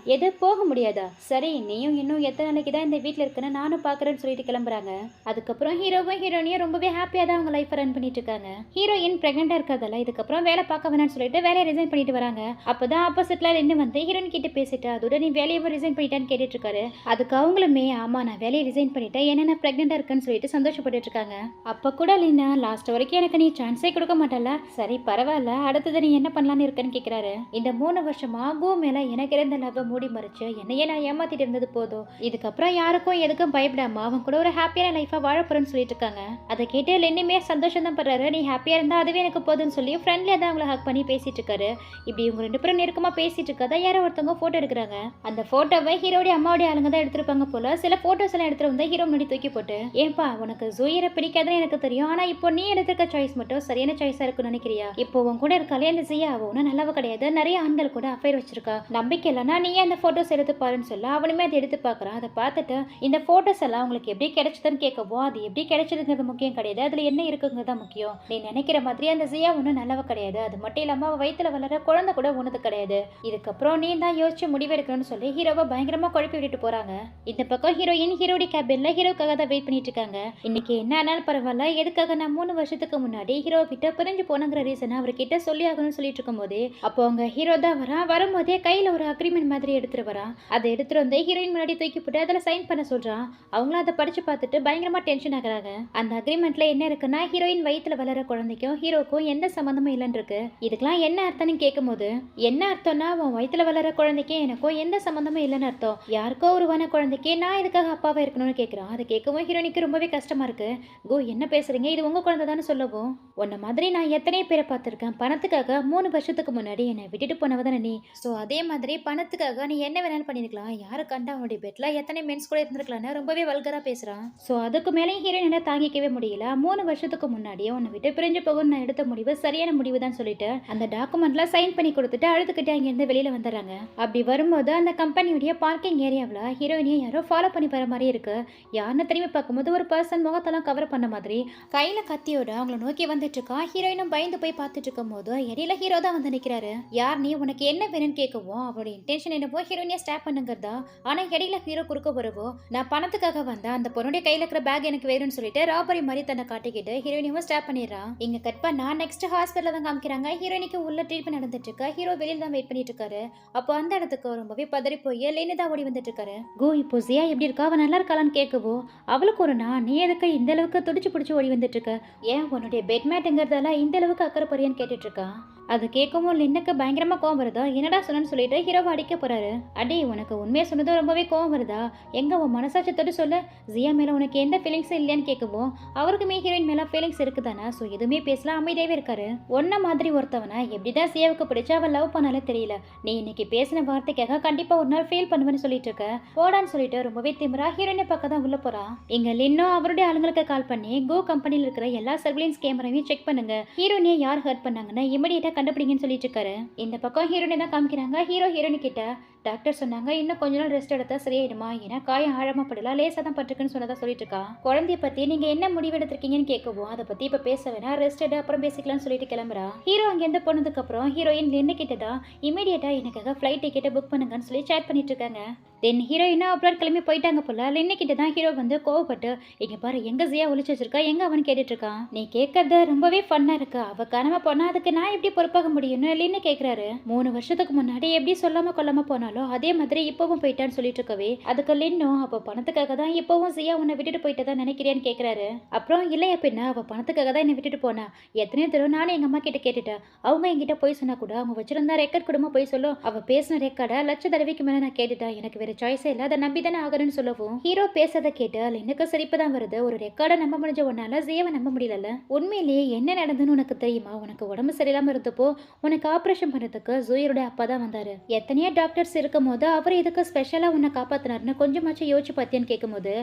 எது போக முடியாதா? சரி, நீயும் இன்னும் எத்தனை நாளைக்கு தான் இந்த வீட்டுல இருக்குன்னு நானும் பாக்குறேன்னு சொல்லிட்டு கிளம்புறாங்க. அதுக்கப்புறம் ஹீரோவும் ஹீரோயினியும் ரொம்பவே ஹாப்பியா தான் அவங்க லைஃப் ரன் பண்ணிட்டு இருக்காங்க. ஹீரோ ஹீரோயின் பிரெக்னெண்டா இருக்கிறதால இதுக்கப்புறம் வேலை பார்க்க வேணாம்னு சொல்லிட்டு வேலையை ரிசைன் பண்ணிட்டு வராங்க. அப்பதான் ஆப்போசிட்ல நின்று வந்து ஹீரோயின் கிட்ட பேசிட்டு அதோட நீ வேலையை ரிசைன் பண்ணிட்டான்னு கேட்டுட்டு இருக்காரு. அதுக்கு அவங்களுமே ஆமா நான் வேலையை ரிசைன் பண்ணிட்டேன் என்ன பிரெக்னெண்டா இருக்குன்னு சொல்லிட்டு சந்தோஷப்பட்டு இருக்காங்க. அப்ப கூட லீனா லாஸ்ட் வரைக்கும் எனக்கு நீ சான்ஸே கொடுக்க மாட்டல, சரி பரவாயில்ல அடுத்தது நீ என்ன பண்ணலான்னு இருக்கன்னு கேக்குறாரு. இந்த 3 வருஷமா கோ மேல எனக்கு இருந்த லவ் மூடி மறைச்சு என்னையே நான் ஏமாத்திட்டு இருந்தது போதும், இதுக்கப்புறம் யாருக்கும் எதுக்கும் பயப்படாம அவன் கூட ஒரு ஹாப்பியான லைஃபா வாழ போறேன்னு சொல்லிட்டு இருக்காங்க. அதை கேட்டு லென்னுமே சந்தோஷம் தான் பண்றாரு. நீ ஹாப்பியா இருந்தா அதுவே எனக்கு போதும்னு சொல்லி ஃப்ரெண்ட்லியா தான் அவங்கள ஹக் பண்ணி பேசிட்டு இருக்காரு. இப்படி இவங்க 2 பேரும் நெருக்கமா பேசிட்டு இருக்கதா யாரோ ஒருத்தவங்க போட்டோ எடுக்கிறாங்க. அந்த போட்டோவை ஹீரோடைய அம்மாவுடைய ஆளுங்க தான் எடுத்திருப்பாங்க போல. சில போட்டோஸ் எல்லாம் எடுத்துட்டு வந்து ஹீரோ முன்னாடி தூக்கி போட்டு ஏன்பா உனக்கு ஜூயரை பிடிக்காதுன்னு எனக்கு தெரியும், ஆனா இப்போ நீ எடுத்திருக்க சாய்ஸ் மட்டும் சரியான சாய்ஸா இருக்குன்னு நினைக்கிறியா? இப்போ உன் கூட இருக்காளே அந்த ஜியா ஒன்னும் நல்லவ கிடையாது, நிறைய ஆண்கள் கூட அஃபேர் வச்சிருக்கா, நம்பிக்கை இல்லைன்னா நீ அந்த போட்டோஸ் எடுத்து பாருன்னு சொல்ல அவனுமே அதை எடுத்து பாக்குறான். அதை பார்த்துட்டு இந்த போட்டோஸ் எல்லாம் உங்களுக்கு எப்படி கிடைச்சதுன்னு கேட்கவும் அது எப்படி கிடைச்சதுங்கிறது முக்கியம் கிடையாது, அதுல என்ன இருக்குங்கிறதா முக்கியம், நீ நினைக்கிற மாதிரி அந்த ஜியா ஒன்றும் நல்லவ கிடையாது, அது மட்டும் இல்லாம அவ வயிற்றுல வளர குழந்தை கூட ஒண்ணுது கிடையாது, இதுக்கப்புறம் நீ தான் யோசிச்சு முடிவெடுக்கணும்னு சொல்லி ஹீரோவை பயங்கரமா குழப்பி விட்டுட்டு போறாங்க. இந்த பக்கம் ஹீரோயின் ஹீரோடி கேபின்ல ஹீரோக்காக தான் வெயிட் பண்ணிட்டு இருக்காங்க. இன்னைக்கு என்ன ஆனாலும் பரவாயில்ல, எதுக்காக நான் 3 வருஷத்துக்கு முன்னாடி ஹீரோ கிட்ட பிரிஞ்சு போனங்கிற ரீசன் அவர்கிட்ட சொல்லி ஆகணும்னு சொல்லிட்டு இருக்கும் போது அப்போ அவங்க ஹீரோ தான் வரான். வரும்போதே கையில ஒரு அக்ரிமெண்ட் மாதிரி எடுத்துட்டு வரான். அதை எடுத்துட்டு வந்து ஹீரோயின் முன்னாடி தூக்கி போட்டு அதில் சைன் பண்ண சொல்றான். அவங்களும் அதை படிச்சு பார்த்துட்டு பயங்கரமா டென்ஷன் ஆகுறாங்க. அந்த அக்ரிமெண்ட்ல என்ன இருக்குன்னா ஹீரோயின் வயிற்றுல வளர குழந்தைக்கும் ஹீரோக்கும் எந்த சம்பந்தமும் இல்லைன்னு இருக்கு. இதுக்கெல்லாம் என்ன அர்த்தம்னு கேட்கும் போது என்ன அர்த்தம்னா உன் வயிற்றுல வளர குழந்தைக்கு எனக்கும் எந்த சம்பந்தமும் இல்லைன்னு அர்த்தம், யாருக்கோ உருவான குழந்தைக்கு நான் இதுக்காக அப்பாவா இருக்கணும்னு கேட்கிறான். அதை கேட்கவும் ஹீரோனிக்கு ரொம்பவே கஷ்டமா இருக்கு. கோ என்ன பேசுறீங்க, இது உங்க குழந்தை தானே சொல்லவும், உன்ன மாதிரி நான் எத்தனையோ பேரை பார்த்துருக்கேன், பணத்துக்காக 3 வருஷத்துக்கு முன்னாடி என்னை விட்டுட்டு போனவ தானே நீ, ஸோ அதே மாதிரி பணத்துக்காக நீ என்ன வேணாலும் பண்ணிருக்கலாம், யாரு கண்டா அவனுடைய பெட்ல எத்தனை மென்ஸ் கூட இருந்திருக்கலாம்னு ரொம்பவே வல்கரா பேசுறான். ஸோ அதுக்கு மேலே ஹீரோயின் என்ன தாங்கிக்கவே முடியல, 3 வருஷத்துக்கு முன்னாடியே உன்னை விட்டு பிரிஞ்சு போகணும்னு நான் எடுத்த முடிவு சரியான முடிவு தான் சொல்லிட்டு அந்த டாக்குமெண்ட்ல சைன் பண்ணி கொடுத்துட்டு அழுதுகிட்டு அங்கிருந்து வெளியில வந்துடுறாங்க. அப்படி வரும்போது அந்த கம்பெனியுடைய பார்க்கிங் ஏரியாவில் ஹீரோயினியை யாரோ ஃபாலோ பண்ணி வர மாதிரி இருக்கு. யாருன்னு திரும்பி பார்க்கும்போது ஒரு பர்சன் முகத்தெல்லாம் கவர் பண்ண மாதிரி கையில கத்தியோட அவங்கள நோக்கி வந்துட்டு இருக்கா. ஹீரோயினும் பயந்து போய் பார்த்துட்டு இருக்கும் போது இடையில ஹீரோ தான் வந்து நிற்கிறாரு. யார் நீ, உனக்கு என்ன வேணும்னு கேட்கவும் அவருடைய இன்டென்ஷன் என்னவோ ஹீரோயினியை ஸ்டாப் பண்ணுங்கிறதா. ஆனா இடையில ஹீரோ குறுக்க வரவோ நான் பணத்துக்காக வந்தேன், அந்த பொண்ணுடைய கையில இருக்கிற பேக் எனக்கு வேணும்னு சொல்லிட்டு ராபரி மாதிரி தன்னை காட்டிக்கிட்டு ஹீரோயினியும் ஸ்டாப் பண்ணிடுறான். இங்க கட் பண்ணா நெக்ஸ்ட் ஹாஸ்பிட்டல் தான் காமிக்கிறாங்க. ஹீரோயினிக்கு உள்ள ட்ரீட்மெண்ட் நடந்துட்டு இருக்கா. ஹீரோ வெளியில தான் வெயிட் பண்ணிட்டு இருக்காரு. அப்போ அந்த இடத்துக்கு ரொம்பவே பதறி போய் லேனு தான் ஓடி வந்துட்டு இருக்காரு. கோ இப்போ ஜியா எப்படி இருக்கா, அவ நல்லா இருக்காளான்னு கேட்கவோ அவளுக்கு ஒரு நீ எதுக்கு இந்த அளவுக்கு துடிச்சு பிடிச்சி ஓடி வந்துட்டு இருக்க, ஏன் உன்னுடைய பெட்மேட்டுங்கிறதால இந்த அளவுக்கு அக்கறை பொறியான்னு கேட்டுட்டு இருக்கான். அது கேட்கவும் லின்னுக்கு பயங்கரமா கோவம் வருதா. என்னடா சொன்னு சொல்லிட்டு ஹீரோவை அடிக்க போறாரு. அடி உனக்கு உண்மையை சொன்னதும் ரொம்பவே கோவம் வருதா, எங்க உன் மனசாட்சி தொட்டு சொல்ல, ஜியா மேல உனக்கு எந்த ஃபீலிங்ஸும் இல்லையான்னு கேட்கவும் அவருக்குமே ஹீரோயின் மேல ஃபீலிங்ஸ் இருக்குதானே, ஸோ எதுவுமே பேசலாம் அமைதியாவே இருக்காரு. ஒன்ன மாதிரி ஒருத்தவனை எப்படிதான் ஜியாவுக்கு பிடிச்சா அவள் லவ் பண்ணாலே தெரியல, நீ இன்னைக்கு பேசின வார்த்தைக்காக கண்டிப்பா ஒரு நாள் ஃபீல் பண்ணுவேன்னு சொல்லிட்டு இருக்க, போடான்னு சொல்லிட்டு ரொம்பவே திமிரா ஹீரோயினை பக்கம் தான் உள்ள போறான். இங்க லின்னும் அவருடைய ஆளுங்களுக்கு கால் பண்ணி கோ கம்பெனியில் இருக்கிற எல்லா சர்வேலன்ஸ் கேமராவையும் செக் பண்ணுங்க, ஹீரோயினை யார் ஹர்ட் பண்ணாங்கன்னா இமிடியேட்டா கண்டுபிடிங்கன்னு சொல்லிட்டு இருக்காரு. இந்த பக்கம் ஹீரோயினை தான் காமிக்கிறாங்க. ஹீரோயினி கிட்ட டாக்டர் சொன்னாங்க இன்னும் கொஞ்ச நாள் ரெஸ்ட் எடுத்தா சரியாயிடுமா, ஏன்னா காயம் ஆழமா படலாம், லேசா தான் பட்டிருக்குன்னு சொன்னதா சொல்லிட்டு இருக்கா. குழந்தைய பத்தி நீங்க என்ன முடிவு எடுத்திருக்கீங்கன்னு கேட்கவும் அதை பத்தி இப்ப பேச வேணா, ரெஸ்ட் எடு அப்புறம் பேசிக்கலாம்னு சொல்லிட்டு கிளம்புறா. ஹீரோ அங்கேருந்து போனதுக்கு அப்புறம் ஹீரோயின் லின்னு கிட்ட தான் இமீடியட்டா எனக்காக ஃபிளைட் டிக்கெட்டை புக் பண்ணுங்கன்னு சொல்லி சேட் பண்ணிட்டு இருக்காங்க. தென் ஹீரோயினா அப்புறம் கிளம்பி போயிட்டாங்க போல. லின்னு கிட்ட தான் ஹீரோ வந்து கோவப்பட்டு இங்க பாரு எங்க ஜியா ஒளிச்சு வச்சிருக்கா, எங்க அவன் கேட்டுட்டு இருக்கான், நீ கேட்கறது ரொம்பவே ஃபன்னா இருக்கு, அவ காணாம போனா அதுக்கு நான் எப்படி பொறுப்பாக முடியும்னு லின்னு கேட்கிறாரு. 3 வருஷத்துக்கு முன்னாடி எப்படி சொல்லாம கொல்லாம போனாலும் அதே மாதிரி இப்பவும் போயிட்டான்னு சொல்லிட்டு இருக்கவே அதுக்கு லின்னும் அப்போ பணத்துக்காக தான் இப்பவும் ஜியா உன்னை விட்டுட்டு போயிட்டதா நினைக்கிறியான்னு கேட்கிறாரு. அப்புறம் இல்லையா பின்ன அவ பணத்துக்காக தான் என்னை விட்டுட்டு போனா, எத்தனையோ தடவை நானும் எங்க அம்மா கிட்ட கேட்டுட்டேன், அவங்க என்கிட்ட போய் சொன்னா கூட அவங்க வச்சிருந்தா ரெக்கார்ட் குடும்ப போய் சொல்லும், அவ பேசின ரெக்கார்டை லட்ச தடவைக்கு மேல நான் கேட்டுட்டேன், எனக்கு வேற சாய்ஸே இல்ல, அதை நம்பி தானே ஆகணும்னு சொல்லவும் ஹீரோ பேசதை கேட்டு லின்னுக்கு சிரிப்பு தான் வருது. ஒரு ரெக்கார்டை நம்ப முடிஞ்ச ஒன்னால ஜியாவை நம்ப முடியல. உண்மையிலேயே என்ன நடந்துன்னு உனக்கு தெரியுமா, உனக்கு உடம்பு சரியில்லாம இருந்தப்போ உனக்கு ஆபரேஷன் பண்றதுக்கு ஜூயரோட அப்பா தான் வந்தாரு, எத்தனையோ டாக்டர்ஸ் இருக்கும் போது அவர் எதுக்கு ஸ்பெஷலா உன்னை காப்பாத்தினாருன்னு கொஞ்சமாச்சும் யோசிச்சு பார்த்தியான்னு கேட்கும் போது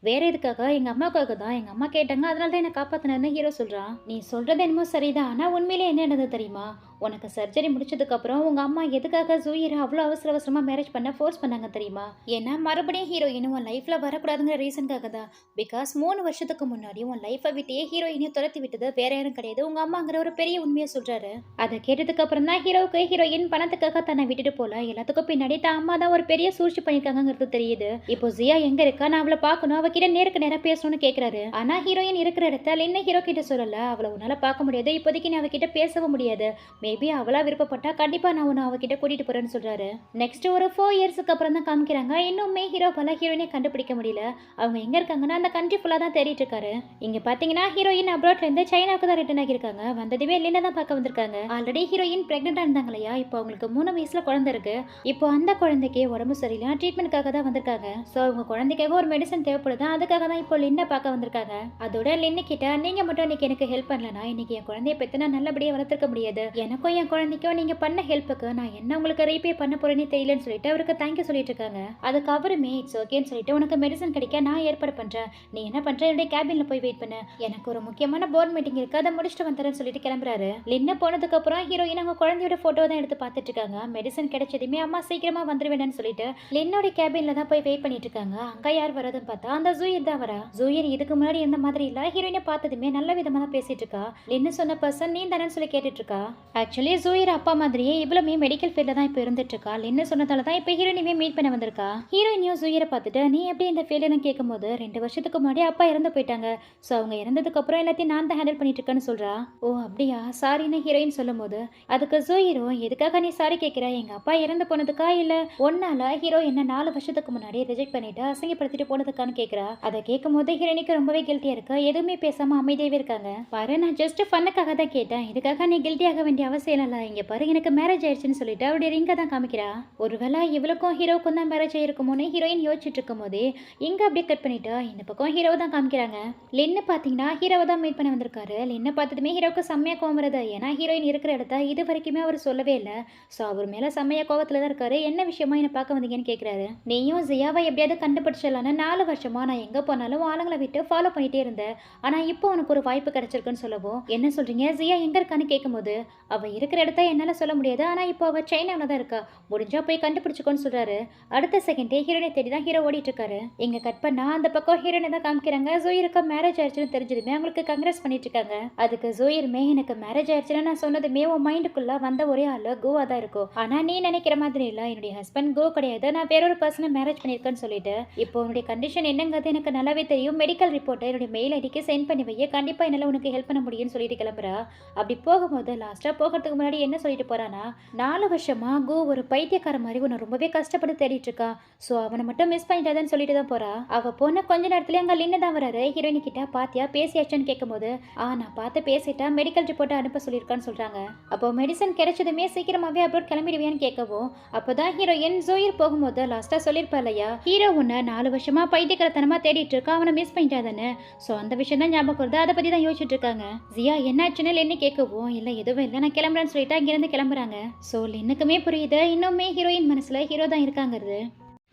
வேற எதுக்காக, எங்க அம்மாவுக்காக தான், எங்க அம்மா கேட்டாங்க அதனால தான் என்ன காப்பாத்தினாருன்னு ஹீரோ சொல்றான். நீ சொல்றது என்னமோ சரிதான், ஆனா உண்மையிலே என்ன நடந்தது தெரியுமா, உனக்கு சர்ஜரி முடிச்சதுக்கு அப்புறம் உங்க அம்மா எதுக்காக ஜூயரை அவ்வளோ அவசரமா மேரேஜ் பண்ண ஃபோர்ஸ் பண்ணாங்க தெரியுமா, ஏன்னா மறுபடியும் ஹீரோயின் உன் லைஃப்ல வரக்கூடாதுங்கிற ரீசனுக்காக தான். பிகாஸ் 3 வருஷத்துக்கு முன்னாடி உன் லைஃபை விட்டே ஹீரோயினையும் துரத்தி விட்டது வேற யாரும் கிடையாது, உங்க அம்மாங்கிற ஒரு பெரிய உண்மையை சொல்றாரு. அதை கேட்டதுக்கு அப்புறம் தான் ஹீரோவுக்கு ஹீரோயின் பணத்துக்காக தன்னை விட்டுட்டு போல எல்லாத்துக்கும் பின்னாடி தான் அம்மா தான் ஒரு பெரிய சூழ்ச்சி பண்ணிருக்காங்கிறது தெரியுது. இப்போ ஜியா எங்க இருக்கா, நான் அவளை பார்க்கணும், அவ அவகிட்ட நேருக்கு நேரா பேசணும்னு கேக்குறாரு. ஆனா ஹீரோயின் இருக்கிற இடத்துல லின்னு ஹீரோ கிட்ட சொல்லல. அவளை உன்னால பார்க்க முடியாது, இப்போதைக்கு நீ அவகிட்ட பேசவும் முடியாது. மேபி அவளா விருப்பப்பட்டா கண்டிப்பா நான் உன்னை அவகிட்ட கூட்டிட்டு போறேன்னு சொல்றாரு. நெக்ஸ்ட் ஒரு 4 இயர்ஸ்க்கு அப்புறம் தான் காமிக்கிறாங்க. இன்னுமே ஹீரோ பல ஹீரோயினை கண்டுபிடிக்க முடியல. அவங்க எங்க இருக்காங்கன்னா அந்த கண்ட்ரி ஃபுல்லா தான் தேடிட்டு இருக்காரு. இங்க பாத்தீங்கன்னா ஹீரோயின் அப்ராட்ல இருந்து சைனாக்கு தான் ரிட்டர்ன் ஆகியிருக்காங்க. வந்ததுமே லின்னை தான் பார்க்க வந்திருக்காங்க. ஆல்ரெடி ஹீரோயின் பிரெக்னெண்டா இருந்தாங்க இல்லையா, இப்போ அவங்களுக்கு 3 வயசுல குழந்தை இருக்கு. இப்போ அந்த குழந்தைக்கு உடம்பு சரியில்லை, ட்ரீட்மெண்ட்காக தான் வந்திருக்காங்க. ஸோ அவங்க குழந்தைக்காக ஒரு மெடிசன் தேவைப்படுது, அதுக்காக தான் இப்போ லின்னை பார்க்க வந்திருக்காங்க. அதோட லின்னு கிட்ட நீங்க மட்டும் இன்னைக்கு எனக்கு ஹெல்ப் பண்ணலனா இன்னைக்கு என் குழந்தைய பெற்று நான் நல்லபடியா வளர்த்துக்க முடியாது. எனக்கும் என் குழந்தைக்கும் நீங்க பண்ண ஹெல்ப்புக்கு நான் என்ன உங்களுக்கு ரீபே பண்ண போறேன்னு தெரியலன்னு சொல்லிட்டு அவருக்கு தேங்க்யூ சொல்லிட்டு இருக்காங்க. அதுக்கு அவருமே இட்ஸ் ஓகேன்னு சொல்லிட்டு உனக்கு மெடிசன் கிடைக்க நான் ஏற்பாடு பண்றேன், நீ என்ன பண்ற என்னுடைய கேபின்ல போய் வெயிட் பண்ணு, எனக்கு ஒரு முக்கியமான போர்ட் மீட்டிங் இருக்கு, அதை முடிச்சுட்டு வந்துறேன்னு சொல்லிட்டு கிளம்புறாரு. லின்னு போனதுக்கு அப்புறம் ஹீரோயின் அவங்க குழந்தையோட போட்டோ தான் எடுத்து பார்த்துட்டு இருக்காங்க. மெடிசன் கிடைச்சதுமே அம்மா சீக்கிரமா வந்துருவேன்னு சொல்லிட்டு லின்னோட கேபின்ல தான் போய் வெயிட் பண்ணிட்டு இருக்காங்க. அங்க யார் வரதுன்னு பார்த்தா அந்த ஜூயர் தான் வரா. ஜூயர் இதுக்கு முன்னாடி எந்த மாதிரி இல்ல, ஹீரோயினை பார்த்ததுமே நல்ல விதமா தான் பேசிட்டு இருக்கா. லின்னு சொன்ன பர்சன் நீ தானே சொல்லி கேட்டுட்டு இருக்கா. ஆக்சுவலி ஜூயர் அப்பா மாதிரியே இவ்வளவுமே மெடிக்கல் ஃபீல்ட்ல தான் இப்போ இருந்துட்டு இருக்கா. லின்னு சொன்னதால தான் இப்போ ஹீரோயினையுமே மீட் பண்ண வந்திருக்கா. ஹீரோயினியும் ஜூயரை பார்த்துட்டு நீ எப்படி இந்த ஃபீல்டுன்னு கேட்கும்போது 2 வருஷத்துக்கு முன்னாடி அப்பா இறந்து போயிட்டாங்க. ஸோ அவங்க இறந்ததுக்கு அப்புறம் எல்லாத்தையும் நான் தான் ஹேண்டில் பண்ணிட்டு இருக்கேன்னு சொல்றா. ஓ அப்படியா, சாரின்னு ஹீரோயின் சொல்லும் போது அதுக்கு ஜூயரும் எதுக்காக நீ சாரி கேட்கிற, எங்க அப்பா இறந்து போனதுக்கா இல்ல ஒன்னால ஹீரோ என்ன 4 வருஷத்துக்கு முன்னாடி ரிஜெக்ட் பண்ணிட்டு அசிங்கப்படுத்திட்டு போனதுக்கான்னு கேட்கிறா. அதை கேட்கும் போது ஹீரோயினுக்கு ரொம்பவே கில்ட்டியா இருக்கு. எதுவுமே பேசாம அமைதியாவே இருக்காங்க. பாரு நான் ஜஸ்ட் ஃபன்னுக்காக தான் கேட்டேன், இதுக்காக நீ கில்ட்டி ஆக வேண்டிய அவசியம் இல்ல. இங்க பாரு எனக்கு மேரேஜ் ஆயிடுச்சுன்னு சொல்லிட்டு அவருடைய ரிங்கை தான் காமிக்கிறா. ஒருவேளை இவளுக்கும் ஹீரோக்கும் தான் மேரேஜ் ஆயிருக்குமோன்னு ஹீரோயின் யோசிச்சுட்டு இருக்கும் போதே இங்க அப்படியே கட் பண்ணிட்டு இந்த பக்கம் ஹீரோவை தான் காமிக்கிறாங்க. லின்னு பாத்தீங்கன்னா ஹீரோவை தான் மீட் பண்ண வந்திருக்காரு. லின்னை பார்த்ததுமே ஹீரோவுக்கு செம்மையா கோவம் வருது. ஏன்னா ஹீரோயின் இருக்கிற இடத்த இது வரைக்குமே அவர் சொல்லவே இல்லை. ஸோ அவர் மேல செம்மையா கோவத்துல தான் இருக்காரு. என்ன விஷயமா என்ன பார்க்க வந்தீங்கன்னு கேட்கிறாரு. நீயும் ஜியாவை எப்படியாவது கண்டுபிடிச்சிடலான்னு 4 வருஷமா நான் எங்க போனாலும் ஆளுங்களை விட்டு ஃபாலோ பண்ணிட்டே இருந்தேன். ஆனா இப்போ உனக்கு ஒரு வாய்ப்பு கிடைச்சிருக்குன்னு சொல்லவும் என்ன சொல்றீங்க, ஜியா எங்க இருக்கான்னு கேட்கும்போது அவ இருக்கிற இடத்த என்னால சொல்ல முடியாது, ஆனா இப்போ அவ சைனாவில் தான் இருக்கா, முடிஞ்சா போய் கண்டுபிடிச்சுக்கோன்னு சொல்றாரு. அடுத்த செகண்டே ஹீரோனை தேடி தான் ஹீரோ ஓடிட்டு இருக்காரு. இங்க கட் பண்ணா அந்த பக்கம் ஹீரோனை தான் காமிக்கிறாங்க. ஜோயருக்கு மேரேஜ் ஆயிடுச்சுன்னு தெரிஞ்சதுமே அவங்களுக்கு கங்க்ரஸ் பண்ணிட்டு இருக்காங்க. அதுக்கு ஜோயருமே எனக்கு மேரேஜ் ஆயிடுச்சுன்னு நான் சொன்னதுமே உன் மைண்டுக்குள்ள வந்த ஒரே ஆளு கோவா தான் இருக்கும், ஆனா நீ நினைக்கிற மாதிரி இல்ல, என்னுடைய ஹஸ்பண்ட் கோ கிடையாது, நான் வேறொரு பர்சனை மேரேஜ் பண்ணிருக்கேன்னு சொல்லிட்டு இப்போ உன்னுடைய கண்டிஷன் என்னங்கிறது எனக்கு நல்லாவே தெரியும், மெடிக்கல் ரிப்போர்ட்டை என்னுடைய மெயில் ஐடிக்கு சென்ட் பண்ணி வைய, கண்டிப்பா என்னால உனக்கு ஹெல்ப் பண்ண முடியும்னு சொல்லிட்டு கிளம்புறா. அப்படி போகும்போது லாஸ்டா போகிறதுக்கு முன்னாடி என்ன சொல்லிட்டு போறானா, 4 வருஷமா கோ ஒரு பைத்தியக்கார மாதிரி உன்னை ரொம்பவே கஷ்டப்பட்டு தேடிட்டு இருக்கா, ஸோ அவனை மட்டும் மிஸ் பண்ணிட்டாதான்னு சொல்லிட்டு தான் போறா. அவ போன கொஞ்ச நேரத்துல அங்க லின்னு தான் வராரு. ஹீரோயின் கிட்ட பாத்தியா பேசியாச்சுன்னு கேட்கும்போது நான் பார்த்து பேசிட்டா மெடிக்கல் ரிப்போர்ட்டை அனுப்ப சொல்லியிருக்கான்னு சொல்றாங்க. அப்போ மெடிசன் கிடைச்சதுமே சீக்கிரமாவே அப்ரோட் கிளம்பிடுவியான்னு கேட்கவும் அப்போதான் ஹீரோயின் ஜோயர் போகும்போது லாஸ்டா சொல்லியிருப்பா இல்லையா, ஹீரோ உன்னை 4 வருஷமா பைத்தியக்காரத்தனமா தேடிட்டு இருக்கா, அவனை மிஸ் பண்ணிட்டாதானே. ஸோ அந்த விஷயம் தான் ஞாபகம் வருது, அதை பத்தி தான் யோசிச்சுட்டு இருக்காங்க. ஜியா என்னாச்சுன்னு லின்னு கேட்கவும் இல்ல எதுவும் இல்லை நான் கிளம்புறேன்னு சொல்லிட்டு அங்கிருந்து கிளம்புறாங்க. ஸோ லின்னுக்குமே புரியுது இன்னுமே ஹீரோயின் மனசுல ஹீரோ தான் இருக்காங்கிறது.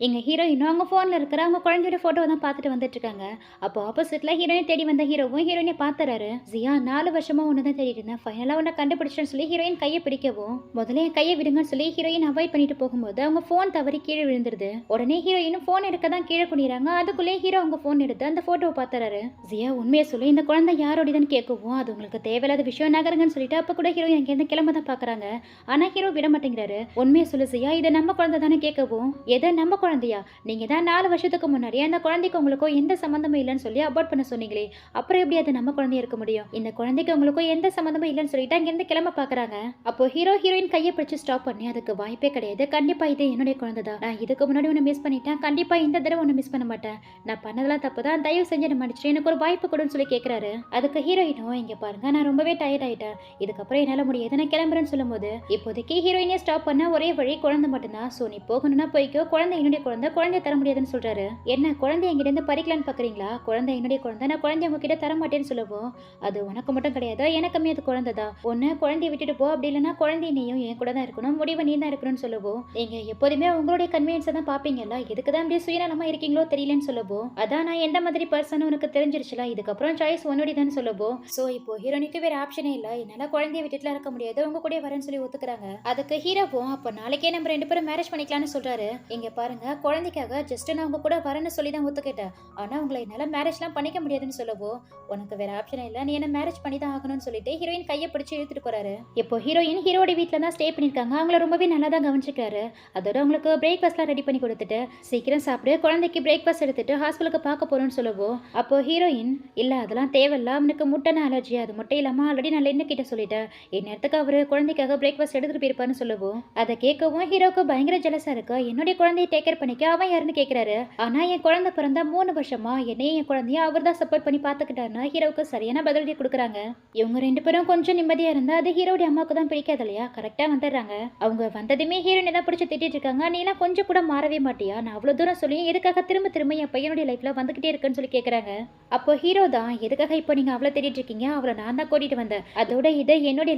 எங்க ஹீரோயினும் அவங்க ஃபோனில் இருக்கிற அவங்க குழந்தையோட ஃபோட்டோ தான் பார்த்துட்டு வந்துட்டு இருக்காங்க. அப்போ ஆப்போசிட்ல ஹீரோயின் தேடி வந்த ஹீரோவும் ஹீரோயினை பார்த்துறாரு. ஜியா 4 வருஷமா ஒன்று தான் தேடிட்டு இருந்தேன், ஃபைனலாக உன்னை கண்டுபிடிச்சேன்னு சொல்லி ஹீரோயின் கையை பிடிக்கவும் முதல்ல என் கையை விடுங்கன்னு சொல்லி ஹீரோயின் அவாய்ட் பண்ணிட்டு போகும்போது அவங்க ஃபோன் தவறி கீழே விழுந்துருது. உடனே ஹீரோயினும் ஃபோன் எடுக்க தான் கீழே குனிறாங்க. அதுக்குள்ளே ஹீரோ அவங்க ஃபோன் எடுத்து அந்த ஃபோட்டோவை பார்த்துறாரு. ஜியா உண்மையை சொல்லி இந்த குழந்தை யாரோடையதுன்னு கேட்கவும் அது உங்களுக்கு தேவையில்லாத விஷயம் நகருங்கன்னு சொல்லிட்டு அப்போ கூட ஹீரோயின் அங்கேருந்து கிளம்ப தான் பார்க்குறாங்க. ஆனால் ஹீரோ விட மாட்டேங்கிறாரு. உண்மையை சொல்லு ஜியா, இதை நம்ம குழந்தை தானே கேட்கவும் எதை நம்ம குழந்தையா, நீங்க தான் 4 வருஷத்துக்கு முன்னாடி அந்த குழந்தைக்கு உங்களுக்கும் எந்த சம்மந்தமும் இல்லைன்னு சொல்லி அபார்ட் பண்ண சொன்னீங்களே, அப்புறம் எப்படி அது நம்ம குழந்தைய இருக்க முடியும், இந்த குழந்தைக்கு உங்களுக்கும் எந்த சம்மந்தமும் இல்லைன்னு சொல்லிட்டு அங்கிருந்து கிளம்ப பாக்குறாங்க. அப்போ ஹீரோ ஹீரோயின் கையை பிடிச்சு ஸ்டாப் பண்ணி அதுக்கு வாய்ப்பே கிடையாது, கண்டிப்பா இது என்னுடைய குழந்தை தான், நான் இதுக்கு முன்னாடி உன்னை மிஸ் பண்ணிட்டேன், கண்டிப்பா இந்த தடவை உன்னை மிஸ் பண்ண மாட்டேன், நான் பண்ணதெல்லாம் தப்பு தான், தயவு செஞ்சு என்ன மன்னிச்சிட்டு எனக்கு ஒரு வாய்ப்பு கொடுன்னு சொல்லி கேட்கிறாரு. அதுக்கு ஹீரோயினும் இங்க பாருங்க நான் ரொம்பவே டயர்ட் ஆயிட்டேன், இதுக்கப்புறம் என்னால முடியாது நான் கிளம்புறேன்னு சொல்லும் போது இப்போதைக்கு ஹீரோயினே ஸ்டாப் பண்ண ஒரே வழி குழந்தை மட்டும்தான், ஸோ நீ போகணும்னா போய்க்கோ, குழந்தை என்னுடைய குழந்தை தர முடியாதுன்னு சொல்றாரு. என்ன குழந்தை என்கிட்ட இருந்து பறிக்கலான்னு பாக்குறீங்களா, குழந்தை என்னுடைய குழந்தை, நான் குழந்தை உங்ககிட்ட தர மாட்டேன்னு சொல்லவும் அது உனக்கு மட்டும் கிடையாது எனக்குமே அது குழந்தை தான், ஒன்னு குழந்தைய விட்டுட்டு போ, அப்படி இல்லைன்னா குழந்தை நீயும் என் கூட தான் இருக்கணும், முடிவு நீ தான் இருக்கணும்னு சொல்லவும் நீங்க எப்போதுமே உங்களுடைய கன்வீனியன்ஸை தான் பாப்பீங்கல்ல, எதுக்கு தான் அப்படியே சுயநலமா இருக்கீங்களோ தெரியலன்னு சொல்லவும் அதான் நான் எந்த மாதிரி பர்சன் உனக்கு தெரிஞ்சிருச்சுல, இதுக்கப்புறம் சாய்ஸ் உன்னுடைய தான் சொல்லவும் ஸோ இப்போ ஹீரோனிக்கு வேற ஆப்ஷனே இல்லை, என்னால குழந்தைய விட்டுட்டுலாம் இருக்க முடியாது, உங்க கூட வரேன்னு சொல்லி ஒத்துக்கிறாங்க. அதுக்கு ஹீரோவும் அப்போ நாளைக்கே நம்ம 2 பேரும் மேரேஜ் பண்ணிக்கலாம்னு சொல்றாரு. இங்க பாருங்க இல்லைங்க, குழந்தைக்காக ஜஸ்ட் நான் உங்க கூட வரேன்னு சொல்லி தான் ஒத்துக்கிட்டேன். ஆனா உங்களை என்னால மேரேஜ்லாம் பண்ணிக்க முடியாதுன்னு சொல்லவோ, உனக்கு வேற ஆப்ஷன் இல்ல, நீ என்ன மேரேஜ் பண்ணி தான் ஆகணும்னு சொல்லிட்டு ஹீரோயின் கையை பிடிச்சு இழுத்துட்டு போறாரு. இப்போ ஹீரோயின் ஹீரோட வீட்ல தான் ஸ்டே பண்ணிருக்காங்க. அவங்கள ரொம்பவே நல்லா தான் கவனிச்சிருக்காரு. அதோட அவங்களுக்கு பிரேக்ஃபாஸ்ட்லாம் ரெடி பண்ணி கொடுத்துட்டு சீக்கிரம் சாப்பிட்டு குழந்தைக்கு பிரேக்ஃபாஸ்ட் எடுத்துட்டு ஹாஸ்பிட்டலுக்கு பார்க்க போறோம்னு சொல்லவோ, அப்போ ஹீரோயின் இல்ல அதெல்லாம் தேவையில்ல, அவனுக்கு முட்டைன அலர்ஜி, அது முட்டை இல்லாம ஆல்ரெடி நான் என்ன கிட்ட சொல்லிட்டேன், இந்நேரத்துக்கு அவரு குழந்தைக்காக பிரேக்ஃபாஸ்ட் எடுத்துட்டு போயிருப்பான்னு சொல்லவோ, அதை கேட்கவும் ஹீரோக்கு பயங்கர ஜெலஸா இருக்கு. என்னுடைய குழந்தையை டேக் கேர் பண்ணிக்க அவன் யாருன்னு கேட்கிறாரு. ஆனா என் குழந்தை பிறந்த 3 வருஷமா என்னையும் என் குழந்தைய அவர் தான் சப்போர்ட் பண்ணி பாத்துக்கிட்டாருன்னு ஹீரோவுக்கு சரியான பதிலடி கொடுக்குறாங்க. இவங்க 2 பேரும் கொஞ்சம் நிம்மதியா இருந்தா அது ஹீரோடைய அம்மாவுக்கு தான் பிடிக்காது இல்லையா. கரெக்டா வந்துடுறாங்க. அவங்க வந்ததுமே ஹீரோயின் தான் பிடிச்சி திட்டிட்டு இருக்காங்க. நீலாம் கொஞ்சம் கூட மாறவே மாட்டியா, நான் அவ்வளவு தூரம் சொல்லி எதுக்காக திரும்ப திரும்ப என் பையனுடைய லைஃப்ல வந்துகிட்டே இருக்குன்னு சொல்லி கேட்கறாங்க. அப்போ ஹீரோ தான் எதுக்காக இப்போ நீங்க அவ்வளவு தேடிட்டு இருக்கீங்க, அவளை நான் தான் கூட்டிட்டு வந்தேன், அதோட இது என்னுடைய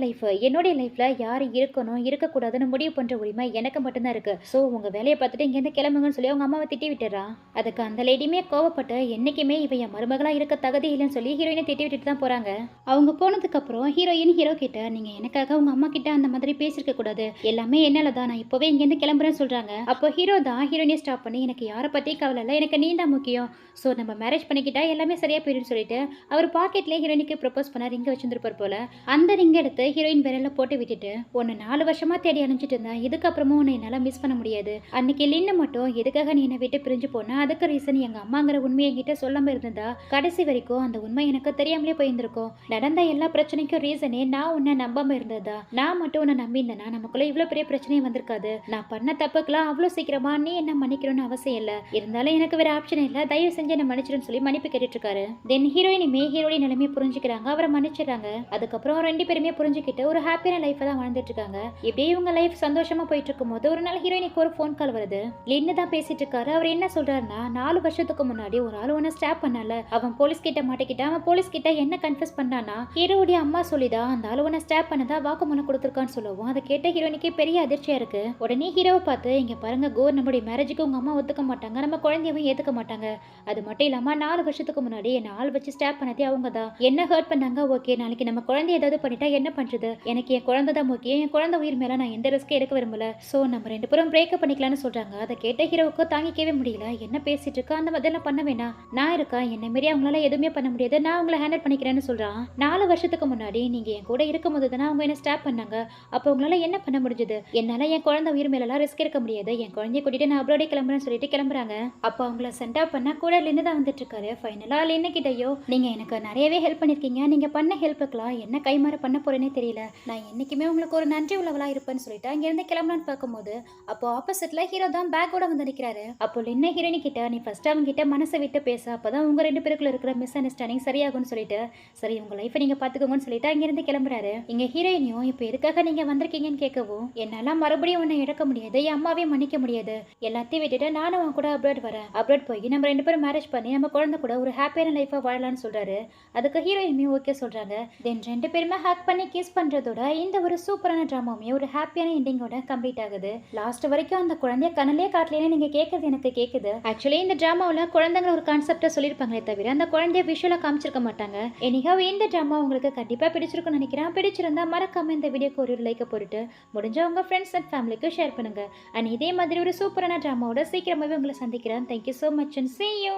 லைஃப்ல யாரு இருக்கணும் இருக்கக்கூடாதுன்னு முடிவு பண்ற உரிமை எனக்கு மட்டும்தான் இருக்கு. சோ உங்க வேலையை பார்த்துட்டு இங்க இருந்து கிளம்புங்கன்னு சொல்லி அவங்க அம்மாவை திட்டி விட்டுறான். அதுக்கு அந்த லேடியுமே கோவப்பட்டு என்னைக்குமே இவ என் மருமகளா இருக்க தகுதி இல்லைன்னு சொல்லி ஹீரோயினை திட்டி விட்டுட்டு தான் போறாங்க. அவங்க போனதுக்கு அப்புறம் ஹீரோயின் ஹீரோ கிட்ட நீங்க எனக்காக உங்க அம்மா கிட்ட அந்த மாதிரி பேசிருக்க கூடாது, எல்லாமே என்னாலதான், நான் இப்பவே இங்க இருந்து கிளம்புறேன்னு சொல்றாங்க. அப்போ ஹீரோ தான் ஹீரோயினை ஸ்டாப் பண்ணி எனக்கு யாரை பத்தி கவலை இல்லை, எனக்கு நீ தான் முக்கியம், சோ நம்ம மேரேஜ் பண்ணிக்கிட்டா எல்லாமே சரியா போயிடுன்னு சொல்லிட்டு அவர் பாக்கெட்ல ஹீரோயினுக்கு ப்ரப்போஸ் பண்ண ரிங்க வச்சிருந்திருப்பார் போல. அந்த ரிங் எடுத்து ஹீரோயின் விரல்ல போட்டு விட்டுட்டு உன்னை 4 வருஷமா தேடி அனுப்பிச்சிட்டு இருந்தேன், இதுக்கப்புறமும் உன்னை என்னால மிஸ் பண்ண முடியாது, அன்னைக்கு லின்னு மட்டும் எதுக்காக நீ என்னை விட்டு பிரிஞ்சு போனா அதுக்கு ரீசன் எங்க அம்மாங்கிற உண்மையை என்கிட்ட சொல்லாம இருந்ததா, கடைசி வரைக்கும் அந்த உண்மை எனக்கு தெரியாமலே போயிருந்திருக்கும், நடந்த எல்லா பிரச்சனைக்கும் ரீசனே நான் உன்னை நம்பாம இருந்ததா, நான் மட்டும் உன்னை நம்பியிருந்தேனா நமக்குள்ள இவ்வளவு பெரிய பிரச்சனையும் வந்திருக்காது, நான் பண்ண தப்புக்கெல்லாம் அவ்வளவு சீக்கிரமா நீ என்ன மன்னிக்கணும்னு அவசியம் இல்ல, இருந்தாலும் எனக்கு வேற ஆப்ஷன் இல்ல, தயவு செஞ்சு என்ன மன்னிச்சிடுன்னு சொல்லி மன்னிப்பு கேட்டுட்டு இருக்காரு. தென் ஹீரோயினுமே ஹீரோடைய நிலைமையை புரிஞ்சுக்கிறாங்க, அவரை மன்னிச்சிடறாங்க. அதுக்கப்புறம் 2 பேருமே புரிஞ்சுக்கிட்டு ஒரு ஹாப்பியான லைஃபை தான் வாழ்ந்துட்டு இருக்காங்க. இப்படியே இவங்க லைஃப் சந்தோஷமா போயிட்டு இருக்கும் போது ஒரு நாள் ஹீரோயினுக்கு ஒரு ஃபோன் கால் வருது. லின்னு தான் பேசிட்டு இருக்காரு. அவர் என்ன சொல்றாருன்னா 4 வருஷத்துக்கு முன்னாடி ஒரு ஆள் உன்னை ஸ்டாப் பண்ணல, அவன் போலீஸ் கிட்ட மாட்டிக்கிட்டான், அவன் போலீஸ் கிட்ட என்ன கன்ஃபஸ் பண்ணானா ஹீரோடைய அம்மா சொல்லிதான் அந்த ஆள் உன்னை ஸ்டாப் பண்ணதா வாக்குமூலம் கொடுத்துருக்கான்னு சொல்லுவோம். அதை கேட்ட ஹீரோயினுக்கு பெரிய அதிர்ச்சியா இருக்கு. உடனே ஹீரோவை பார்த்து இங்க பாருங்க கோர், நம்மளுடைய மேரேஜுக்கு உங்க அம்மா ஒத்துக்க மாட்டாங்க, நம்ம குழந்தையவும் ஏத்துக்க மாட்டாங்க, அது மட்டும் இல்லாம 4 வருஷத்துக்கு முன்னாடி என்ன ஆள் வச்சு ஸ்டாப் பண்ணதே அவங்க தான், என்ன ஹர்ட் பண்ணாங்க, ஓகே நாளைக்கு நம்ம குழந்தை ஏதாவது பண்ணிட்டா என்ன பண்றது, எனக்கு என் குழந்தை தான் முக்கியம், என் குழந்தை உயிர் மேல நான் எந்த ரிஸ்க் எடுக்க விரும்பல, சோ நம்ம 2 பேரும் பிரேக்கப் பண்ணிக்கலாம்னு சொல்றாங்க. அதை கேட்ட ஹீரோவுக்கு தாங்கிக்கவே முடியல. என்ன பேசிட்டு இருக்கா, அந்த மாதிரிலாம் பண்ண வேணாம், நான் இருக்கேன், என்ன மாரி அவங்களால எதுவுமே பண்ண முடியாது, நான் உங்களை ஹேண்டில் பண்ணிக்கிறேன்னு சொல்றான். 4 வருஷத்துக்கு முன்னாடி நீங்க என் கூட இருக்கும் போது தானே அவங்க என்ன ஸ்டாப் பண்ணாங்க, அப்போ உங்களால என்ன பண்ண முடிஞ்சது, என்னால என் குழந்தை உயிர் மேலாம் ரிஸ்க் எடுக்க முடியாது, என் குழந்தைய கூட்டிட்டு நான் அப்ரோடே கிளம்புறேன்னு சொல்லிட்டு கிளம்புறாங்க. அப்போ அவங்கள சென்ட் ஆஃப் பண்ண கூட லின்னு தான் வந்துட்டு இருக்காரு. ஃபைனலா லின்னு கிட்டயோ நீங்க எனக்கு நிறையவே ஹெல்ப் பண்ணிருக்கீங்க, நீங்க பண்ண ஹெல்ப்புக்கெல்லாம் என்ன கைமாற பண்ண போறேனே தெரியல, நான் என்னைக்குமே உங்களுக்கு ஒரு நன்றி உள்ளவளா இருப்பேன்னு சொல்லிட்டு அங்க இருந்து கிளம்பலான்னு பார்க்கும்போது அப்போ ஆப்போசிட்ல ஹீரோ தான் பேக்கோட வந்து நிற்கிறாரு. அப்போ லின்ன ஹீரோனி கிட்ட நீ ஃபர்ஸ்ட் அவங்க கிட்ட மனசை விட்டு பேச, அப்பதான் உங்க 2 பேருக்குள்ள இருக்கிற மிஸ் அண்டர்ஸ்டாண்டிங் சரியாகும்னு சொல்லிட்டு சரி உங்க லைஃபை நீங்க பாத்துக்கோங்கன்னு சொல்லிட்டு அங்க இருந்து கிளம்புறாரு. இங்க ஹீரோயினியும் இப்போ எதுக்காக நீங்க வந்திருக்கீங்கன்னு கேட்கவும் என்னால மறுபடியும் உன்னை இழக்க முடியாது, என் அம்மாவே மன்னிக்க முடியாது, எல்லாத்தையும் விட்டுட்டு நானும் உன் கூட அப்ராட் வரேன், அப்ராட் போய் நம்ம 2 பேரும் மேரேஜ் பண்ணி நம்ம குழந்தை கூட ஒரு ஹாப்பியான லைஃபா வாழலாம்னு சொல்றாரு. அதுக்கு ஹீரோயினுமே ஓகே சொல்றாங்க. தென் 2 பேருமே ஹக் பண்ணி கிஸ் பண்றதோட இந்த ஒரு சூப்பரான டிராமாவுமே ஒரு ஹாப்பியான எண்டிங்கோட கம்ப்ளீட் ஆகுது. லாஸ்ட் வரைக்கும் அந்த குழந்தைய கனலே காட்டலேன்னு நீங்க கேட்கறது எனக்கு கேக்குது. ஆக்சுவலி இந்த டிராமாவில் குழந்தைங்க ஒரு கான்செப்டை சொல்லியிருப்பாங்களே தவிர அந்த குழந்தைய விஷுவலா காமிச்சிருக்க மாட்டாங்க. எனிஹவ் இந்த டிராமா உங்களுக்கு கண்டிப்பா பிடிச்சிருக்கும்னு நினைக்கிறேன். பிடிச்சிருந்தா மறக்காம இந்த வீடியோக்கு ஒரு லைக் போட்டுட்டு முடிஞ்ச உங்க ஃப்ரெண்ட்ஸ் அண்ட் ஃபேமிலிக்கு ஷேர் பண்ணுங்க. அண்ட் இதே மாதிரி ஒரு சூப்பரான டிராமாவோட சீக்கிரமாவே உங்களை சந்திக்கிறேன். Thank you so much and see you.